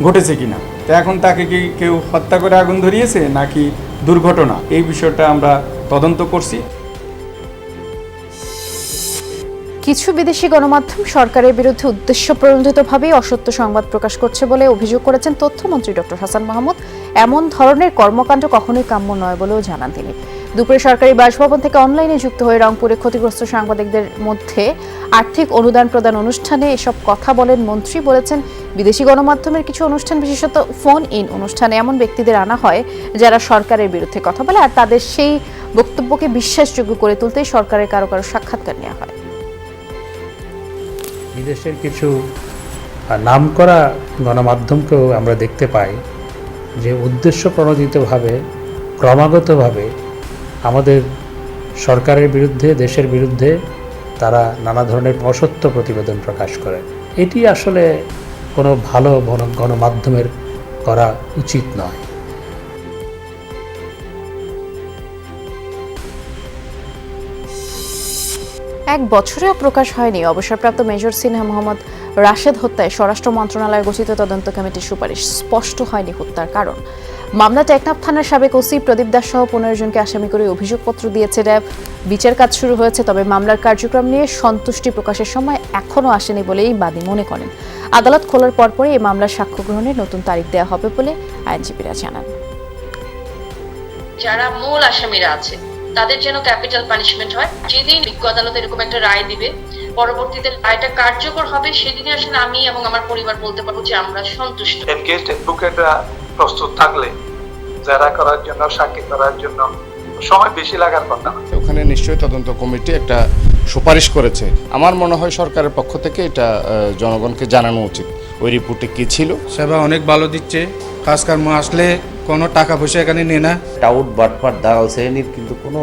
ঘটেছে কিনা। তো এখন তাকে কি কেউ হত্যা করে আগুন ধরিয়েছে নাকি দুর্ঘটনা, এই বিষয়টা আমরা তদন্ত করছি। কিছু বিদেশি গণমাধ্যম সরকারের বিরুদ্ধে উদ্দেশ্যপ্রণোদিতভাবেই অসত্য সংবাদ প্রকাশ করছে বলে অভিযোগ করেছেন তথ্যমন্ত্রী ডক্টর হাসান মাহমুদ। এমন ধরনের কর্মকাণ্ড কখনোই কাম্য নয় বলেও জানান তিনি। দুপুরে সরকারি বাসভবন থেকে অনলাইনে যুক্ত হয়ে রংপুরে ক্ষতিগ্রস্ত সাংবাদিকদের মধ্যে আর্থিক অনুদান প্রদান অনুষ্ঠানে এসব কথা বলেন মন্ত্রী। বলেছেন, বিদেশি গণমাধ্যমের কিছু অনুষ্ঠান, বিশেষত ফোন ইন অনুষ্ঠানে এমন ব্যক্তিদের আনা হয় যারা সরকারের বিরুদ্ধে কথা বলে, আর তাদের সেই বক্তব্যকে বিশ্বাসযোগ্য করে তুলতেই সরকারের কারো কারো সাক্ষাৎকার নেওয়া হয়। বিদেশের কিছু নামকরা গণমাধ্যমকেও আমরা দেখতে পাই যে উদ্দেশ্য প্রণোদিতভাবে ক্রমাগতভাবে আমাদের সরকারের বিরুদ্ধে, দেশের বিরুদ্ধে তারা নানা ধরনের অসত্য প্রতিবেদন প্রকাশ করে। এটি আসলে কোনো ভালো গণমাধ্যমের করা উচিত নয়। এক বছরেও প্রকাশ হয়নি অবসরপ্রাপ্ত মেজর সিনহা মোহাম্মদ রাশেদ হত্যায় স্বরাষ্ট্র মন্ত্রণালয়ের গঠিত তদন্ত কমিটির সুপারিশ। স্পষ্ট হয়নি হত্যার কারণ। মামলা টেকনাফ থানার সাবেক ওসি প্রদীপ দাস সহ 15 জনকে আসামি করে অভিযোগপত্র দিয়েছে র্যাব। বিচার কাজ শুরু হয়েছে, তবে মামলার কার্যক্রম নিয়ে সন্তুষ্টি প্রকাশের সময় এখনও আসেনি বলেই বাদী মনে করেন। আদালত খোলার পরপরই এই মামলার সাক্ষ্য গ্রহণের নতুন তারিখ দেওয়া হবে বলে আইনজীবীরা জানান। যারা মূল আসামিরা আছে তাদের যেন ক্যাপিটাল পানিশমেন্ট হয়। যেদিন বিজ্ঞ আদালত এরকম একটা রায় দিবে, পরবর্তীতে রায়টা কার্যকর হবে, সেদিনে আসলে আমি এবং আমার পরিবার বলতে পারবো যে আমরা সন্তুষ্ট। এনগেজড অ্যাডভোকেটরা প্রস্তুত থাকলে জেরা করার জন্য, সাক্ষী করার জন্য সময় বেশি লাগার কথা না। ওখানে নিশ্চয়ই তদন্ত কমিটি একটা সুপারিশ করেছে। আমার মনে হয় সরকারের পক্ষ থেকে এটা জনগণকে জানানো উচিত ওই রিপোর্টে কি ছিল। সেবা অনেক ভালো দিচ্ছে, কাজ কর্ম আসলে কোনো টাকা পয়সা এখানে নেই না। টাউট বাটপাট দালাল শ্রেণীর কিন্তু কোনো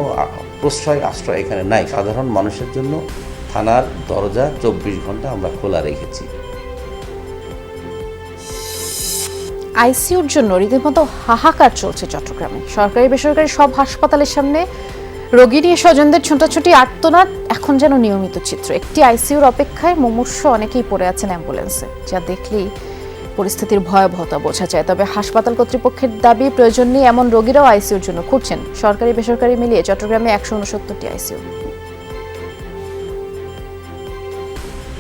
আশ্রয় এখানে নাই। সাধারণ মানুষের জন্য থানার দরজা 24 ঘন্টা আমরা খোলা রেখেছি। আইসিইউর জন্য রীতিমতো হাহাকার চলছে চট্টগ্রামে। সরকারি বেসরকারি সব হাসপাতালের সামনে রোগী নিয়ে স্বজনদের ছোটাছুটি, আর্তনাদ এখন যেন নিয়মিত চিত্র। একটি আইসিইউর অপেক্ষায় মুমূর্ষু অনেকেই পড়ে আছেন অ্যাম্বুলেন্সে, যা দেখলেই পরিস্থিতির ভয়াবহতা বোঝা যায়। তবে হাসপাতাল কর্তৃপক্ষের দাবি, প্রয়োজন নেই এমন রোগীরাও আইসিইউর জন্য খুঁজছেন। সরকারি বেসরকারি মিলিয়ে চট্টগ্রামে 169টি আইসিইউ।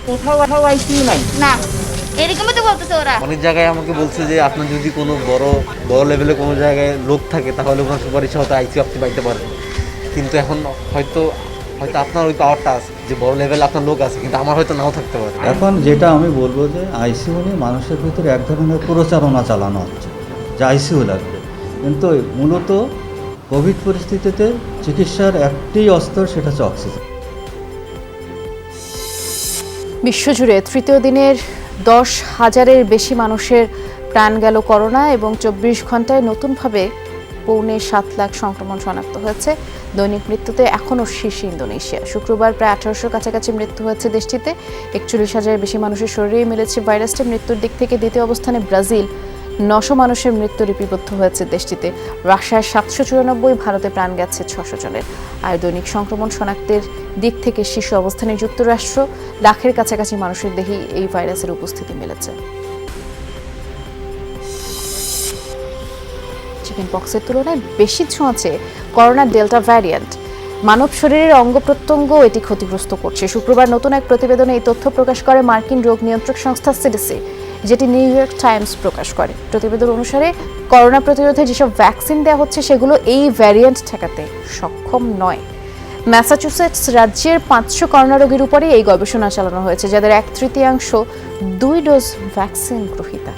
কোথাও আইসিইউ নাই না, এরকমই তো বলতেছে ওরা। অনেক জায়গায় আমাকে বলছে যে আপনার যদি কোনো বড় লেভেলে কোনো জায়গায় লোক থাকে তাহলে ওখানে সুপারিশ হয়তো আইসিইউ আপনি পাইতে পারেন, কিন্তু এখন হয়তো আপনার ওই পাওয়ারটা আছে যে বড় লেভেলে আপনার লোক আছে, কিন্তু আমার হয়তো নাও থাকতে পারে। এখন যেটা আমি বলবো যে আইসিইউ নিয়ে মানুষের ভিতরে এক ধরনের প্রচারণা চালানো হচ্ছে যে আইসিইউ লাগবে, কিন্তু মূলত কোভিড পরিস্থিতিতে চিকিৎসার একটি অস্ত্র, সেটা হচ্ছে অক্সিজেন। বিশ্বজুড়ে তৃতীয় দিনের 10,000-এর বেশি মানুষের প্রাণ গেল করোনা, এবং 24 ঘন্টায় নতুনভাবে 7.25 লাখ সংক্রমণ শনাক্ত হয়েছে। দৈনিক মৃত্যুতে এখনও শীর্ষে ইন্দোনেশিয়া। শুক্রবার প্রায় 1800 কাছাকাছি মৃত্যু হয়েছে দেশটিতে। 41,000-এর বেশি মানুষের শরীরে মিলেছে ভাইরাসটি। মৃত্যুর দিক থেকে দ্বিতীয় অবস্থানে ব্রাজিল, 900 মানুষের মৃত্যু লিপিবদ্ধ হয়েছে দেশটিতে। রাশিয়ায় 794, ভারতে প্রাণ গেছে 600 জনের। আর দৈনিক সংক্রমণ শনাক্তের দিক থেকে শীর্ষ অবস্থানে যুক্তরাষ্ট্র, লাখের কাছাকাছি মানুষের দেহে এই ভাইরাসের উপস্থিতি মিলেছে। চিকেন পক্সের তুলনায় বেশি ছোঁয়াচে করোনার ডেল্টা ভ্যারিয়েন্ট। মানব শরীরের অঙ্গ প্রত্যঙ্গ এটি ক্ষতিগ্রস্ত করছে। শুক্রবার নতুন এক প্রতিবেদনে এই তথ্য প্রকাশ করে মার্কিন রোগ নিয়ন্ত্রক সংস্থা সিডিসি, যেটি নিউ ইয়র্ক টাইমস প্রকাশ করে। প্রতিবেদন অনুসারে করোনা প্রতিরোধে যেসব ভ্যাকসিন দেওয়া হচ্ছে সেগুলো এই ভ্যারিয়েন্ট ঠেকাতে সক্ষম নয়। ম্যাসাচুসেটস রাজ্যের 500 করোনা রোগীর উপরে এই গবেষণা চালানো হয়েছে, যাদের 1/3 2 ডোজ ভ্যাকসিন গ্রহীতা।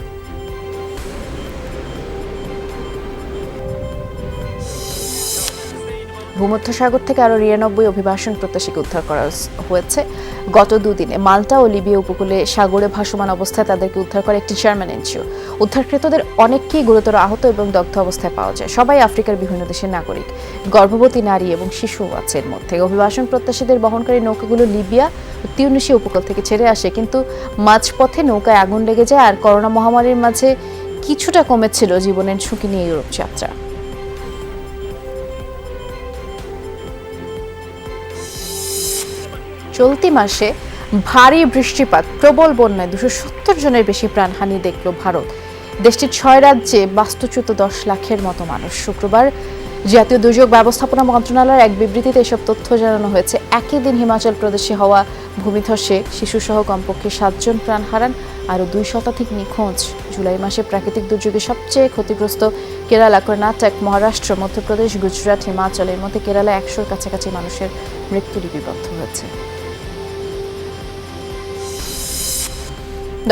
ভূমধ্যসাগর থেকে আরও 99 অভিবাসন প্রত্যাশীকে উদ্ধার করা হয়েছে গত দুদিনে। মাল্টা ও লিবিয়া উপকূলে সাগরে ভাসমান অবস্থায় তাদেরকে উদ্ধার করে একটি জার্মান এনজিও। উদ্ধারকৃতদের অনেককেই গুরুতর আহত এবং দগ্ধ অবস্থায় পাওয়া যায়। সবাই আফ্রিকার বিভিন্ন দেশের নাগরিক, গর্ভবতী নারী এবং শিশুও আছে এর মধ্যে। অভিবাসন প্রত্যাশীদের বহনকারী নৌকাগুলো লিবিয়া ও তিউনিসিয়া উপকূল থেকে ছেড়ে আসে, কিন্তু মাঝপথে নৌকায় আগুন লেগে যায়। আর করোনা মহামারীর মাঝে কিছুটা কমেছিল জীবনের ঝুঁকি নিয়ে ইউরোপ যাত্রা। চলতি মাসে ভারী বৃষ্টিপাত, প্রবল বন্যায় 270 জনের বেশি প্রাণহানি দেখল ভারত। দেশটির 6 রাজ্যে বাস্তুচ্যুত 10 লাখের মতো মানুষ। শুক্রবার জাতীয় দুর্যোগ ব্যবস্থাপনা মন্ত্রণালয়ের এক বিবৃতিতে এসব তথ্য জানানো হয়েছে। একই দিন হিমাচল প্রদেশে হওয়া ভূমিধসে শিশুসহ কমপক্ষে 7 জন প্রাণ হারান। আরও 2 শতাধিক নিখোঁজ। জুলাই মাসে প্রাকৃতিক দুর্যোগে সবচেয়ে ক্ষতিগ্রস্ত কেরালা, কর্ণাটক, মহারাষ্ট্র, মধ্যপ্রদেশ, গুজরাট, হিমাচল, এর মধ্যে কেরালা 100-র কাছাকাছি মানুষের মৃত্যু লিপিবদ্ধ হয়েছে।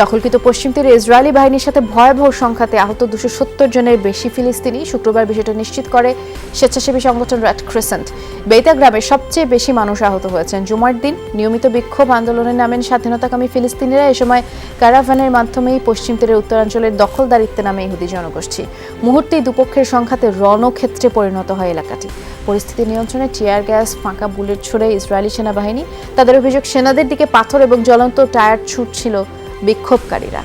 দখলকৃত পশ্চিম তীরে ইসরায়েলি বাহিনীর সাথে ভয়াবহ সংঘাতে আহত 270 জনের বেশি ফিলিস্তিনি। শুক্রবার বিষয়টা নিশ্চিত করে স্বেচ্ছাসেবী সংগঠন রেড ক্রিসেন্ট। বেইতা গ্রামে সবচেয়ে বেশি মানুষ আহত হয়েছেন। জুমার দিন নিয়মিত বিক্ষোভ আন্দোলনে নামেন স্বাধীনতাকামী ফিলিস্তিনিরা। এ সময় ক্যারাভানের মাধ্যমেই পশ্চিম তীরের উত্তরাঞ্চলের দখলদারিত্বে নামে ইহুদি জনগোষ্ঠী। মুহূর্তেই দুপক্ষের সংঘাতে রণক্ষেত্রে পরিণত হয় এলাকাটি। পরিস্থিতি নিয়ন্ত্রণে টিয়ার গ্যাস, ফাঁকা বুলেট ছুড়ে ইসরায়েলি সেনাবাহিনী। তাদের অভিযোগ, সেনাদের দিকে পাথর এবং জ্বলন্ত টায়ার ছুটছিল বিক্ষোভকারীরা।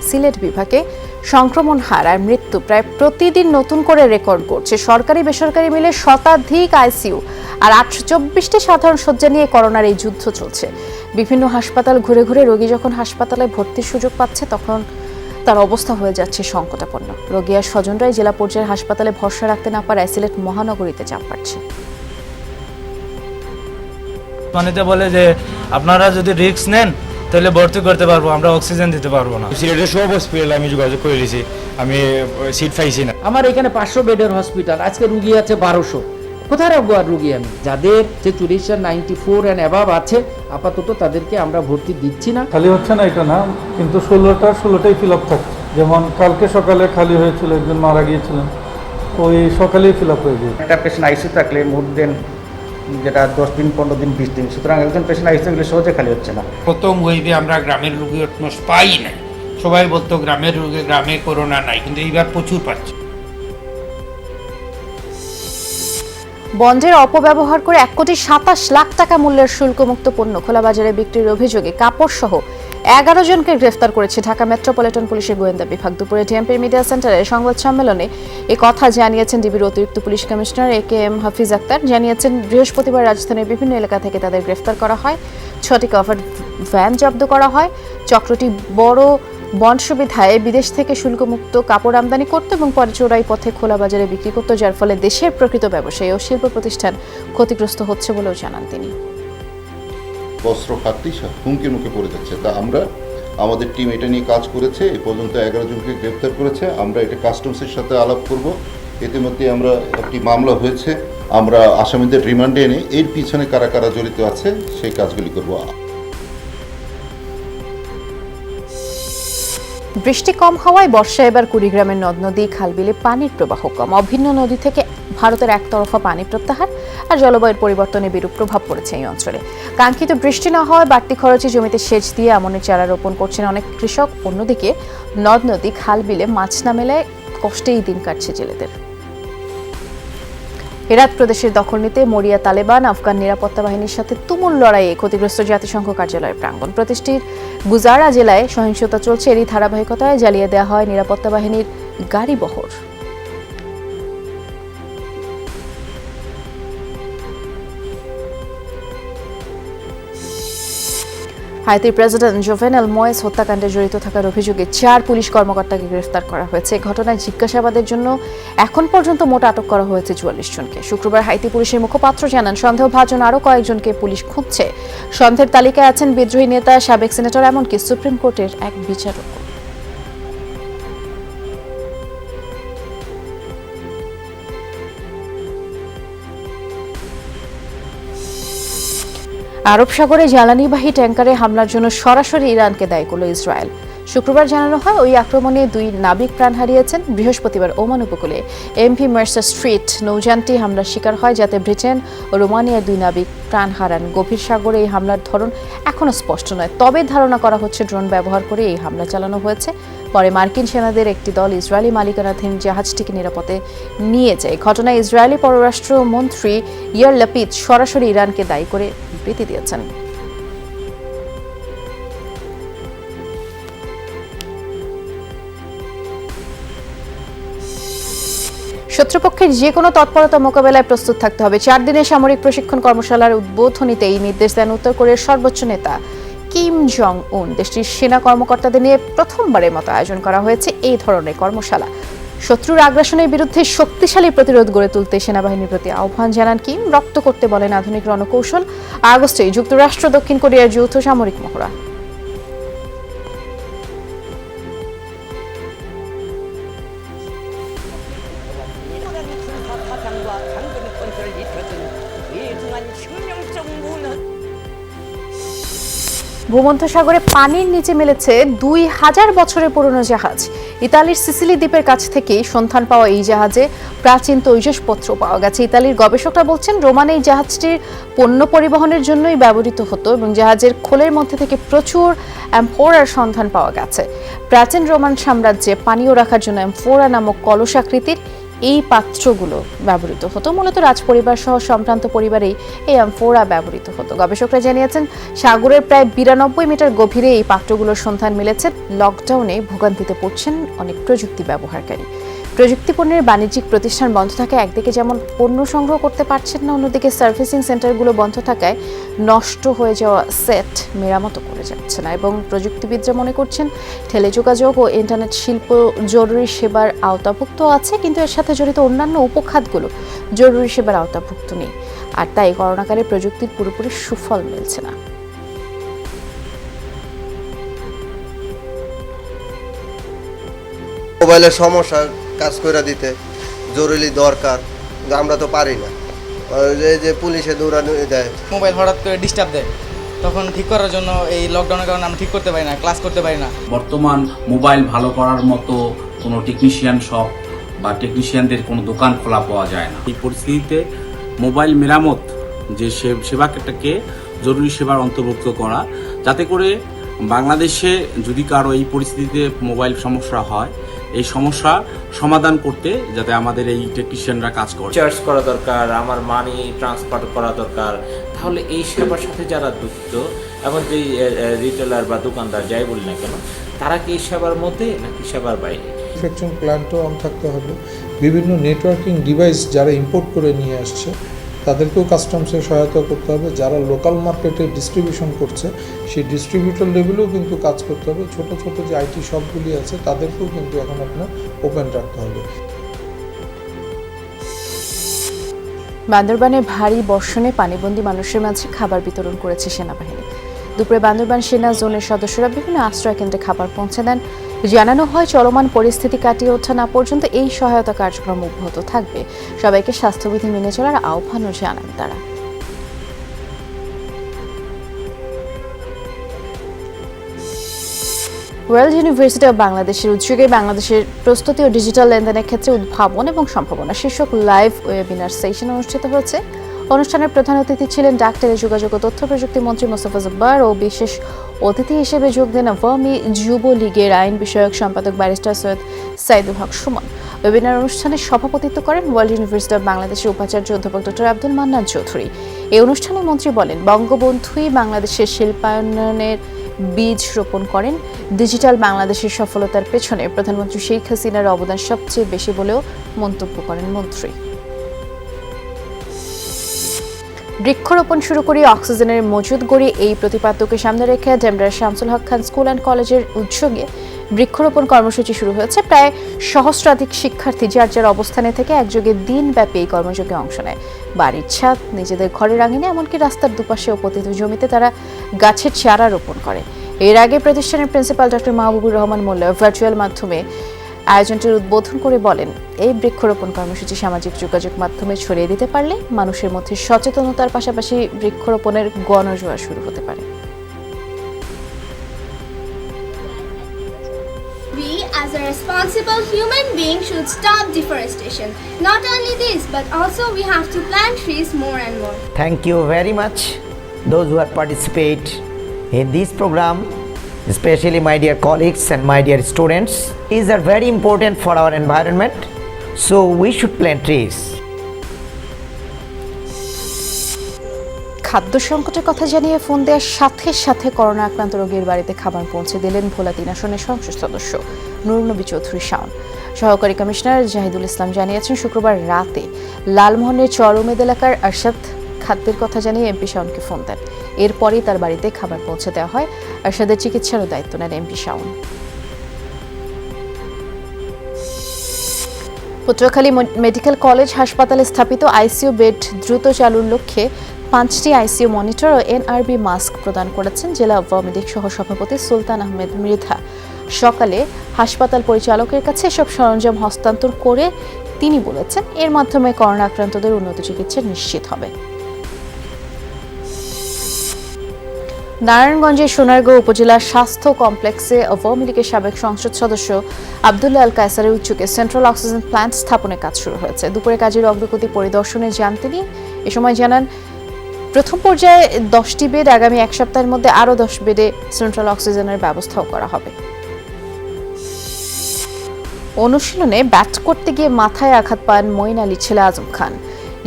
সিলেট বিভাগে সংক্রমণ হার আর মৃত্যু প্রায় প্রতিদিন নতুন করে রেকর্ড করছে। সরকারি বেসরকারি মিলে শতাধিক আইসিইউ আর 824টি সাধারণ শয্যা নিয়ে করোনার এই যুদ্ধ চলছে। বিভিন্ন হাসপাতাল ঘুরে ঘুরে রোগী যখন হাসপাতালে ভর্তির সুযোগ পাচ্ছে, তখন তার অবস্থা হয়ে যাচ্ছে সংকটাপন্ন। রোগী আর স্বজনরাই জেলা পর্যায়ের হাসপাতালে ভরসা রাখতে না পারায় সিলেট মহানগরীতে চাপ বাড়ছে। মানেতে বলে যে আপনারা যদি রিস্ক নেন তাহলে ভর্তি করতে পারবো, আমরা অক্সিজেন দিতে পারবো না। সিলেটের সব হসপিটালে আমি যোগাযোগ করে দিয়েছি, আমি সিট পাইছি না। আমার এখানে 500 বেডের হসপিটাল, আজকে রুগী আছে 1200। কোথায় রাখবো আর রুগী? আমি যাদের স্যাচুরেশন 94 অ্যান্ড অ্যাবাভ আছে, আপাতত তাদেরকে আমরা ভর্তি দিচ্ছি না। খালি হচ্ছে না এটা না, কিন্তু 16টাই ফিল আপ থাকছে। যেমন কালকে সকালে খালি হয়েছিল, একজন মারা গিয়েছিলেন, ওই সকালেই ফিল আপ হয়ে গিয়েছে। একটা পেশেন্ট আইসিইউ থাকলে মোট দিন যেটা 10 দিন, 15 দিন, 20 দিন, সুতরাং একজন পেশেন্ট আইসিইউ গেলে সহজে খালি হচ্ছে না। প্রথম ওয়েভে আমরা গ্রামের রোগী অলমোস্ট পাই নাই। সবাই বলতো গ্রামের রোগী, গ্রামে করোনা নাই, কিন্তু এইবার প্রচুর পাচ্ছে। বন্ডের অপব্যবহার করে 1,27,00,000 টাকা মূল্যের শুল্কমুক্ত পণ্য খোলা বাজারে বিক্রির অভিযোগে কাপড় সহ 11 জনকে গ্রেফতার করেছে ঢাকা মেট্রোপলিটন পুলিশের গোয়েন্দা বিভাগ। দুপুরে ডিএমপির মিডিয়া সেন্টারে সংবাদ সম্মেলনে এ কথা জানিয়েছেন ডিবির অতিরিক্ত পুলিশ কমিশনার AKM হাফিজ আক্তার। জানিয়েছেন, বৃহস্পতিবার রাজধানীর বিভিন্ন এলাকা থেকে তাদের গ্রেফতার করা হয়। 6টি কভার্ড ভ্যান জব্দ করা হয়। চক্রটি বড় বন্ড সুবিধায় বিদেশ থেকে শুল্কমুক্ত কাপড় আমদানি করত এবং পরে চোরাই পথে খোলা বাজারে বিক্রি করত, যার ফলে দেশের প্রকৃত ব্যবসায়ী ও শিল্প প্রতিষ্ঠান ক্ষতিগ্রস্ত হচ্ছে বলেও জানান তিনি। বস্ত্র খাতটি হুমকির মুখে পড়ে যাচ্ছে। তা আমরা, আমাদের টিম এটা নিয়ে কাজ করেছে, এ পর্যন্ত 11 জনকে গ্রেপ্তার করেছে। আমরা এটা কাস্টমসের সাথে আলাপ করব। ইতিমধ্যে আমরা একটি মামলা হয়েছে, আমরা আসামিদের রিমান্ডে এনে এর পিছনে কারা কারা জড়িত আছে সেই কাজগুলি করব। বৃষ্টি কম হওয়ায় বর্ষা এবার কুড়িগ্রামের নদ নদী খালবিলে পানির প্রবাহ কম। অভিন্ন নদী থেকে ভারতের একতরফা পানি প্রত্যাহার আর জলবায়ুর পরিবর্তনে বিরূপ প্রভাব পড়েছে এই অঞ্চলে। কাঙ্ক্ষিত বৃষ্টি না হওয়ায় বাড়তি খরচে জমিতে সেচ দিয়ে আমনের চারা রোপণ করছেন অনেক কৃষক। অন্যদিকে নদ নদী খালবিলে মাছ না মেলায় কষ্টেই দিন কাটছে জেলেদের। হেরাত প্রদেশের দখল নিতে মরিয়া তালেবান আফগান নিরাপত্তা বাহিনীর সাথে তুমুল লড়াইয়ে ক্ষতিগ্রস্ত জাতিসংঘ কার্যালয়ের প্রাঙ্গণ। প্রতিষ্ঠিত গুজারা জেলায় সহিংসতা চলছে, এরই ধারাবাহিকতায় জ্বালিয়ে দেওয়া হয় নিরাপত্তা বাহিনীর গাড়ি বহর। হাইতির প্রেসিডেন্ট জোভেনেল ময়েস হত্যাকাণ্ডে জড়িত থাকার অভিযোগে 4 পুলিশ কর্মকর্তাকে গ্রেফতার করা হয়েছে। ঘটনায় জিজ্ঞাসাবাদের জন্য এখন পর্যন্ত মোট আটক করা হয়েছে 44 জনকে। শুক্রবার হাইতি পুলিশের মুখপাত্র জানান, সন্দেহভাজন আরও কয়েকজনকে পুলিশ খুঁজছে। সন্দেহের তালিকায় আছেন বিদ্রোহী নেতা, সাবেক সিনেটর, এমনকি সুপ্রিম কোর্টের এক বিচারক। আরব সাগরে জ্বালানিবাহী ট্যাঙ্কারে হামলার জন্য সরাসরি ইরানকে দায়ী করল ইসরায়েল। শুক্রবার জানানো হয়, ওই আক্রমণে 2 নাবিক প্রাণ হারিয়েছেন। বৃহস্পতিবার ওমান উপকূলে এমভি মার্সার স্ট্রিট নৌযানটি হামলার শিকার হয়, যাতে ব্রিটেন ও রোমানিয়ার 2 নাবিক প্রাণ হারান। গভীর সাগরে এই হামলার ধরন এখনও স্পষ্ট নয়, তবে ধারণা করা হচ্ছে ড্রোন ব্যবহার করে এই হামলা চালানো হয়েছে। পরে মার্কিন সেনাদের একটি দল ইসরায়েলি মালিকানাধীন জাহাজটিকে নিরাপদে নিয়ে যায়। ঘটনায় ইসরায়েলি পররাষ্ট্রমন্ত্রী ইয়ার লাপিদ সরাসরি ইরানকে দায়ী করে বিবৃতি দিয়েছেন। শত্রুপক্ষের যে কোনো তৎপরতা মোকাবেলায় প্রস্তুত থাকতে হবে। 4 দিনের সামরিক প্রশিক্ষণ কর্মশালার উদ্বোধনীতে এই নির্দেশ দেন উত্তর কোরিয়ার সর্বোচ্চ নেতা কিম জং উন। দেশটির সেনা কর্মকর্তাদের নিয়ে প্রথমবারের মতো আয়োজন করা হয়েছে এই ধরনের কর্মশালা। শত্রুর আগ্রাসনের বিরুদ্ধে শক্তিশালী প্রতিরোধ গড়ে তুলতে সেনাবাহিনীর প্রতি আহ্বান জানান কিম। রপ্ত করতে বলেন আধুনিক রণকৌশল। আগস্টে যুক্তরাষ্ট্র দক্ষিণ কোরিয়ার যৌথ সামরিক মহড়া। ভূমধ্যসাগরে পানির নিচে মেলেছে 2000 বছরের পুরনো জাহাজ। ইতালির সিসিলি দ্বীপের কাছ থেকে সন্ধান পাওয়া এই জাহাজে প্রাচীন তৈজসপত্র পাওয়া গেছে। ইতালির গবেষকরা বলছেন রোমান এই জাহাজটির পণ্য পরিবহনের জন্যই ব্যবহৃত হতো এবং জাহাজের খোলের মধ্যে থেকে প্রচুর অ্যাম্ফোরার সন্ধান পাওয়া গেছে। প্রাচীন রোমান সাম্রাজ্যে পানীয় রাখার জন্য অ্যাম্ফোরা নামক কলসাকৃতির এই পাত্রগুলো ব্যবহৃত হতো। মূলত রাজপরিবার সহ সম্ভ্রান্ত পরিবারেই এই অ্যাম্ফোরা ব্যবহৃত হতো। গবেষকরা জানিয়েছেন সাগরের প্রায় 92 মিটার গভীরে এই পাত্রগুলোর সন্ধান মিলেছে। লকডাউনে ভোগান্তিতে পড়ছেন অনেক প্রযুক্তি ব্যবহারকারী। প্রযুক্তি পণ্যের বাণিজ্যিক প্রতিষ্ঠান বন্ধ থাকায় একদিকে যেমন পণ্য সংগ্রহ করতে পারছেন না, অন্যদিকে সার্ভিসিং সেন্টারগুলো বন্ধ থাকায় নষ্ট হয়ে যাওয়া সেট মেরামত করে যাচ্ছে না। এবং প্রযুক্তিবিদরা মনে করছেন টেলিযোগাযোগ ও ইন্টারনেট শিল্প জরুরি সেবার আওতাভুক্ত আছে, কিন্তু এর সাথে জড়িত অন্যান্য উপখাতগুলো জরুরি সেবার আওতাভুক্ত নেই। আর তাই করোনাকালে প্রযুক্তির পুরোপুরি সুফল মিলছে না। মোবাইলের সমস্যা কাজ করে দিতে জরুরি দরকার, আমরা তো পারি না। যে পুলিশে দৌড়ানো দেয়, মোবাইল হঠাৎ করে ডিস্টার্ব দেয়, তখন ঠিক করার জন্য এই লকডাউনের কারণে আমরা ঠিক করতে পারি না, ক্লাস করতে পারি না। বর্তমান মোবাইল ভালো করার মতো কোনো টেকনিশিয়ান শপ বা টেকনিশিয়ানদের কোনো দোকান খোলা পাওয়া যায় না। এই পরিস্থিতিতে মোবাইল মেরামত যে সেবাটাকে জরুরি সেবার অন্তর্ভুক্ত করা, যাতে করে বাংলাদেশে যদি কারো এই পরিস্থিতিতে মোবাইল সমস্যা হয়, এই সমস্যা সমাধান করতে যাতে আমাদের এই টেকনিশিয়ানরা কাজ করে। চার্জ করা দরকার, আমার মানি ট্রান্সফার করা দরকার, তাহলে এই সেবার সাথে যারা যুক্ত এবং যে রিটেলার বা দোকানদার যাই বলি না কেন, তারা কি এই সেবার মধ্যে নাকি সেবার বাইরে? ম্যানুফ্যাকচারিং প্ল্যান্টও অন থাকতে হবে। বিভিন্ন নেটওয়ার্কিং ডিভাইস যারা ইম্পোর্ট করে নিয়ে আসছে তাদেরকেও কাস্টমসের সহায়তা করতে হবে। যারা লোকাল মার্কেটে ডিস্ট্রিবিউশন করছে সেই ডিস্ট্রিবিউটর লেভেলেও কিন্তু কাজ করতে হবে। ছোট ছোট যে আইটি শপগুলি আছে তাদেরকেও কিন্তু এখন আপনার ওপেন রাখতে হবে। বান্দরবানে ভারী বর্ষণে পানিবন্দী মানুষের মাঝে খাবার বিতরণ করেছে সেনাবাহিনী। দুপুরে বান্দরবান সেনা জোনের সদস্যরা বিভিন্ন আশ্রয় কেন্দ্রে খাবার পৌঁছে দেন। জানানো হয় চলমান পরিস্থিতি কাটিয়ে ওঠা না পর্যন্ত এই সহায়তা কার্যক্রম অব্যাহত থাকবে। সবাইকে স্বাস্থ্যবিধি মেনে চলার আহ্বানও জানান তারা। ওয়ার্ল্ড ইউনিভার্সিটি অব বাংলাদেশের উদ্যোগে বাংলাদেশের প্রস্তুতি ও ডিজিটাল লেনদেনের ক্ষেত্রে উদ্ভাবন এবং সম্ভাবনা শীর্ষক লাইভ ওয়েবিনার সেশন অনুষ্ঠিত হয়েছে। অনুষ্ঠানের প্রধান অতিথি ছিলেন ডাক, টেলিযোগাযোগ ও তথ্য প্রযুক্তি মন্ত্রী মোস্তফা জব্বার ও বিশেষ অতিথি হিসেবে যোগ দেন আওয়ামী যুবলীগের আইন বিষয়ক সম্পাদক ব্যারিস্টার সৈয়দ সাইদুল হক সুমন। ওয়েবিনার অনুষ্ঠানে সভাপতিত্ব করেন ওয়ার্ল্ড ইউনিভার্সিটি অব বাংলাদেশের উপাচার্য অধ্যাপক ডক্টর আব্দুল মান্নান চৌধুরী। এই অনুষ্ঠানে মন্ত্রী বলেন, বঙ্গবন্ধুই বাংলাদেশের শিল্পায়নের বীজ রোপণ করেন। ডিজিটাল বাংলাদেশের সফলতার পেছনে প্রধানমন্ত্রী শেখ হাসিনার অবদান সবচেয়ে বেশি বলেও মন্তব্য করেন মন্ত্রী। বৃক্ষরোপণ শুরু করে অক্সিজেনের মজুদ গড়ি, এই প্রতিপাদ্যকে সামনে রেখে ডেমরার শামসুল হক খান স্কুল অ্যান্ড কলেজের উদ্যোগে বৃক্ষরোপণ কর্মসূচি শুরু হয়েছে। প্রায় সহস্রাধিক শিক্ষার্থী যার যার অবস্থানে থেকে একযোগে দিনব্যাপী এই কর্মযোগে অংশ নেয়। বাড়ির ছাদ, নিজেদের ঘরের আঙিনে, এমনকি রাস্তার দুপাশে ও পতিত জমিতে তারা গাছের চারা রোপণ করে। এর আগে প্রতিষ্ঠানের প্রিন্সিপাল ডক্টর মাহবুবুর রহমান মোল্লা ভার্চুয়াল মাধ্যমে আয়োজনটির উদ্বোধন করে বলেন, এই বৃক্ষরোপণ কর্মসূচি সামাজিক যোগাযোগ মাধ্যমে ছড়িয়ে দিতে পারলে মানুষের মধ্যে সচেতনতার পাশাপাশি বৃক্ষরোপণের গণজোয়ার শুরু হতে পারে। We as a responsible human being should stop deforestation. Not only this, but also we have to plant trees more and more. Thank you very much those who have participated in this program, especially my dear colleagues and my dear students. Trees are very important for our environment, so we should plant trees. খাদ্য সংকটের কথা জানিয়ে phone দেওয়ার সাথে সাথে corona আক্রান্ত রোগীর বাড়িতে খাবার পৌঁছে দিলেন ভোলা 3 আসনের সংসদ সদস্য নুরুল নবী চৌধুরী শাওন। সহকারী কমিশনার জাহিদুল ইসলাম জানিয়েছেন, শুক্রবার রাতে লালমোহনের চর উমেদ এলাকার আরশাদ খাদ্যের কথা জানিয়ে এমপি শাওনকে ফোন দেন। এরপরই তার বাড়িতে খাবার পৌঁছে দেওয়া হয়। আরশাদের চিকিৎসারও দায়িত্ব নেন MP Shaon. Patuakhali medical college হাসপাতালে স্থাপিত আইসিইউ বেড দ্রুত চালুর লক্ষ্যে 5টি আইসিইউ মনিটর ও এনআরবি মাস্ক প্রদান করেছেন জেলা আওয়ামী লীগ সহ সভাপতি সুলতান আহমেদ মৃধা। সকালে হাসপাতাল পরিচালকের কাছে এসব সরঞ্জাম হস্তান্তর করে তিনি বলেছেন এর মাধ্যমে করোনা আক্রান্তদের উন্নত চিকিৎসা নিশ্চিত হবে। নারায়ণগঞ্জের সোনারগাঁও উপজেলা স্বাস্থ্য কমপ্লেক্সে আওয়ামী লীগের সাবেক সংসদ সদস্য আব্দুল্লাহ আল কায়সারের উদ্যোগে সেন্ট্রাল অক্সিজেন প্ল্যান্ট স্থাপনের কাজ শুরু হয়েছে। দুপুরে কাজের অগ্রগতি পরিদর্শনে যান তিনি। এ সময় জানান, প্রথম পর্যায়ে 10টি বেড, আগামী এক সপ্তাহের মধ্যে আরও 10 বেডে সেন্ট্রাল অক্সিজেনের ব্যবস্থাও করা হবে। অনুশীলনে ব্যাট করতে গিয়ে মাথায় আঘাত পান মঈন আলীর ছেলে আজম খান,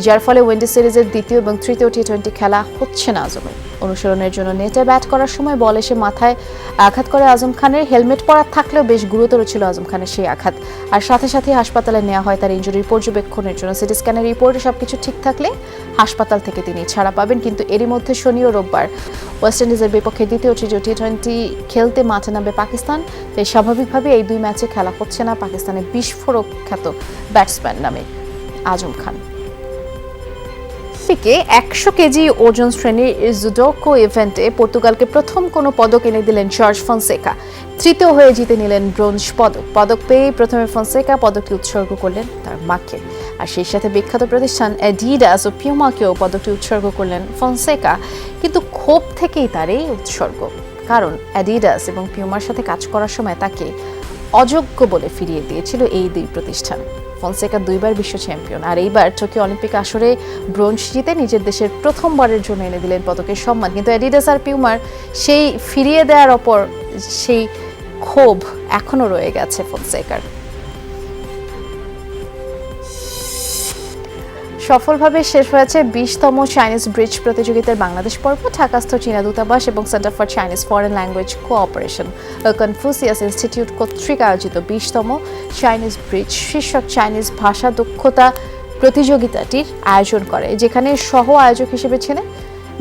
যার ফলে ওয়েন্ডি সিরিজের দ্বিতীয় এবং তৃতীয় টি-20 খেলা হচ্ছে না আজমের। অনুশীলনের জন্য নেটে ব্যাট করার সময় বল এসে মাথায় আঘাত করে আজম খানের। হেলমেট পরা থাকলেও বেশ গুরুতর ছিল আজম খানের সেই আঘাত, আর সাথে সাথে হাসপাতালে নেওয়া হয় তার ইনজুরির পর্যবেক্ষণের জন্য। সিটি স্ক্যানের রিপোর্টে সবকিছু ঠিক থাকলে হাসপাতাল থেকে তিনি ছাড়া পাবেন। কিন্তু এরই মধ্যে শনি ও রোববার ওয়েস্ট ইন্ডিজের বিপক্ষে দ্বিতীয় টি-20 খেলতে মাঠে নামবে পাকিস্তান। তাই স্বাভাবিকভাবে এই দুই ম্যাচে খেলা হচ্ছে না পাকিস্তানের বিস্ফোরক খ্যাত ব্যাটসম্যান নামে আজম খান। 100 কেজি ওজন শ্রেণীর জুডোকো ইভেন্টে পর্তুগালকে প্রথম কোনো পদক এনে দিলেন জর্জ ফনসেকা। তৃতীয় হয়ে জিতে নিলেন ব্রোঞ্জ পদক। পদক পেয়ে প্রথমে ফনসেকা পদকটি উৎসর্গ করলেন তার মাকে, আর সেই সাথে বিখ্যাত প্রতিষ্ঠান অ্যাডিডাস ও পিউমাকেও পদকটি উৎসর্গ করলেন ফনসেকা। কিন্তু ক্ষোভ থেকেই তার এই উৎসর্গ, কারণ অ্যাডিডাস এবং পিউমার সাথে কাজ করার সময় তাকে অযোগ্য বলে ফিরিয়ে দিয়েছিল এই দুই প্রতিষ্ঠান। ফনসেকা 2বার বিশ্ব চ্যাম্পিয়ন, আর এইবার টোকিও অলিম্পিক আসরে ব্রোঞ্জ জিতে নিজের দেশের প্রথমবারের জন্য এনে দিলেন পদকের সম্মান। কিন্তু অ্যাডিডাস আর পিউমার সেই ফিরিয়ে দেওয়ার ওপর সেই ক্ষোভ এখনো রয়ে গেছে ফনসেকার। সফলভাবে শেষ হয়েছে 20তম চাইনিজ ব্রিজ প্রতিযোগিতার বাংলাদেশ পর্ব। ঢাকাস্থ চীনা দূতাবাস এবং centre for Chinese foreign language cooperation ও কনফুসিয়াস ইনস্টিটিউট কর্তৃক আয়োজিত 20তম চাইনিজ ব্রিজ শীর্ষক চাইনিজ ভাষা দক্ষতা প্রতিযোগিতাটির আয়োজন করে, যেখানে সহ আয়োজক হিসেবে ছিলেন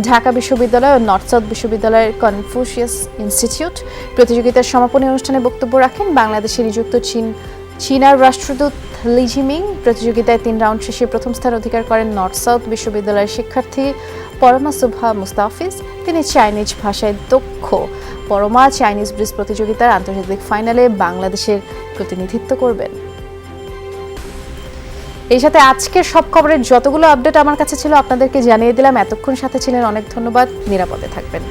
ঢাকা বিশ্ববিদ্যালয় ও নর্থ সাউথ বিশ্ববিদ্যালয়ের কনফুসিয়াস ইনস্টিটিউট। প্রতিযোগিতার সমাপনী অনুষ্ঠানে বক্তব্য রাখেন বাংলাদেশে নিযুক্ত চীনার রাষ্ট্রদূত লি জিমিং। প্রতিযোগিতায় 3 রাউন্ড শেষে প্রথম স্থান অধিকার করেন নর্থ সাউথ বিশ্ববিদ্যালয়ের শিক্ষার্থী পরমা সুভা মুস্তাফিজ। তিনি চাইনিজ ভাষায় দক্ষ। পরমা চাইনিজ ব্রিজ প্রতিযোগিতার আন্তর্জাতিক ফাইনালে বাংলাদেশের প্রতিনিধিত্ব করবেন। এই সাথে আজকের সব খবরের যতগুলো আপডেট আমার কাছে ছিল আপনাদেরকে জানিয়ে দিলাম। এতক্ষণ সাথে ছিলেন, অনেক ধন্যবাদ। নিরাপদে থাকবেন।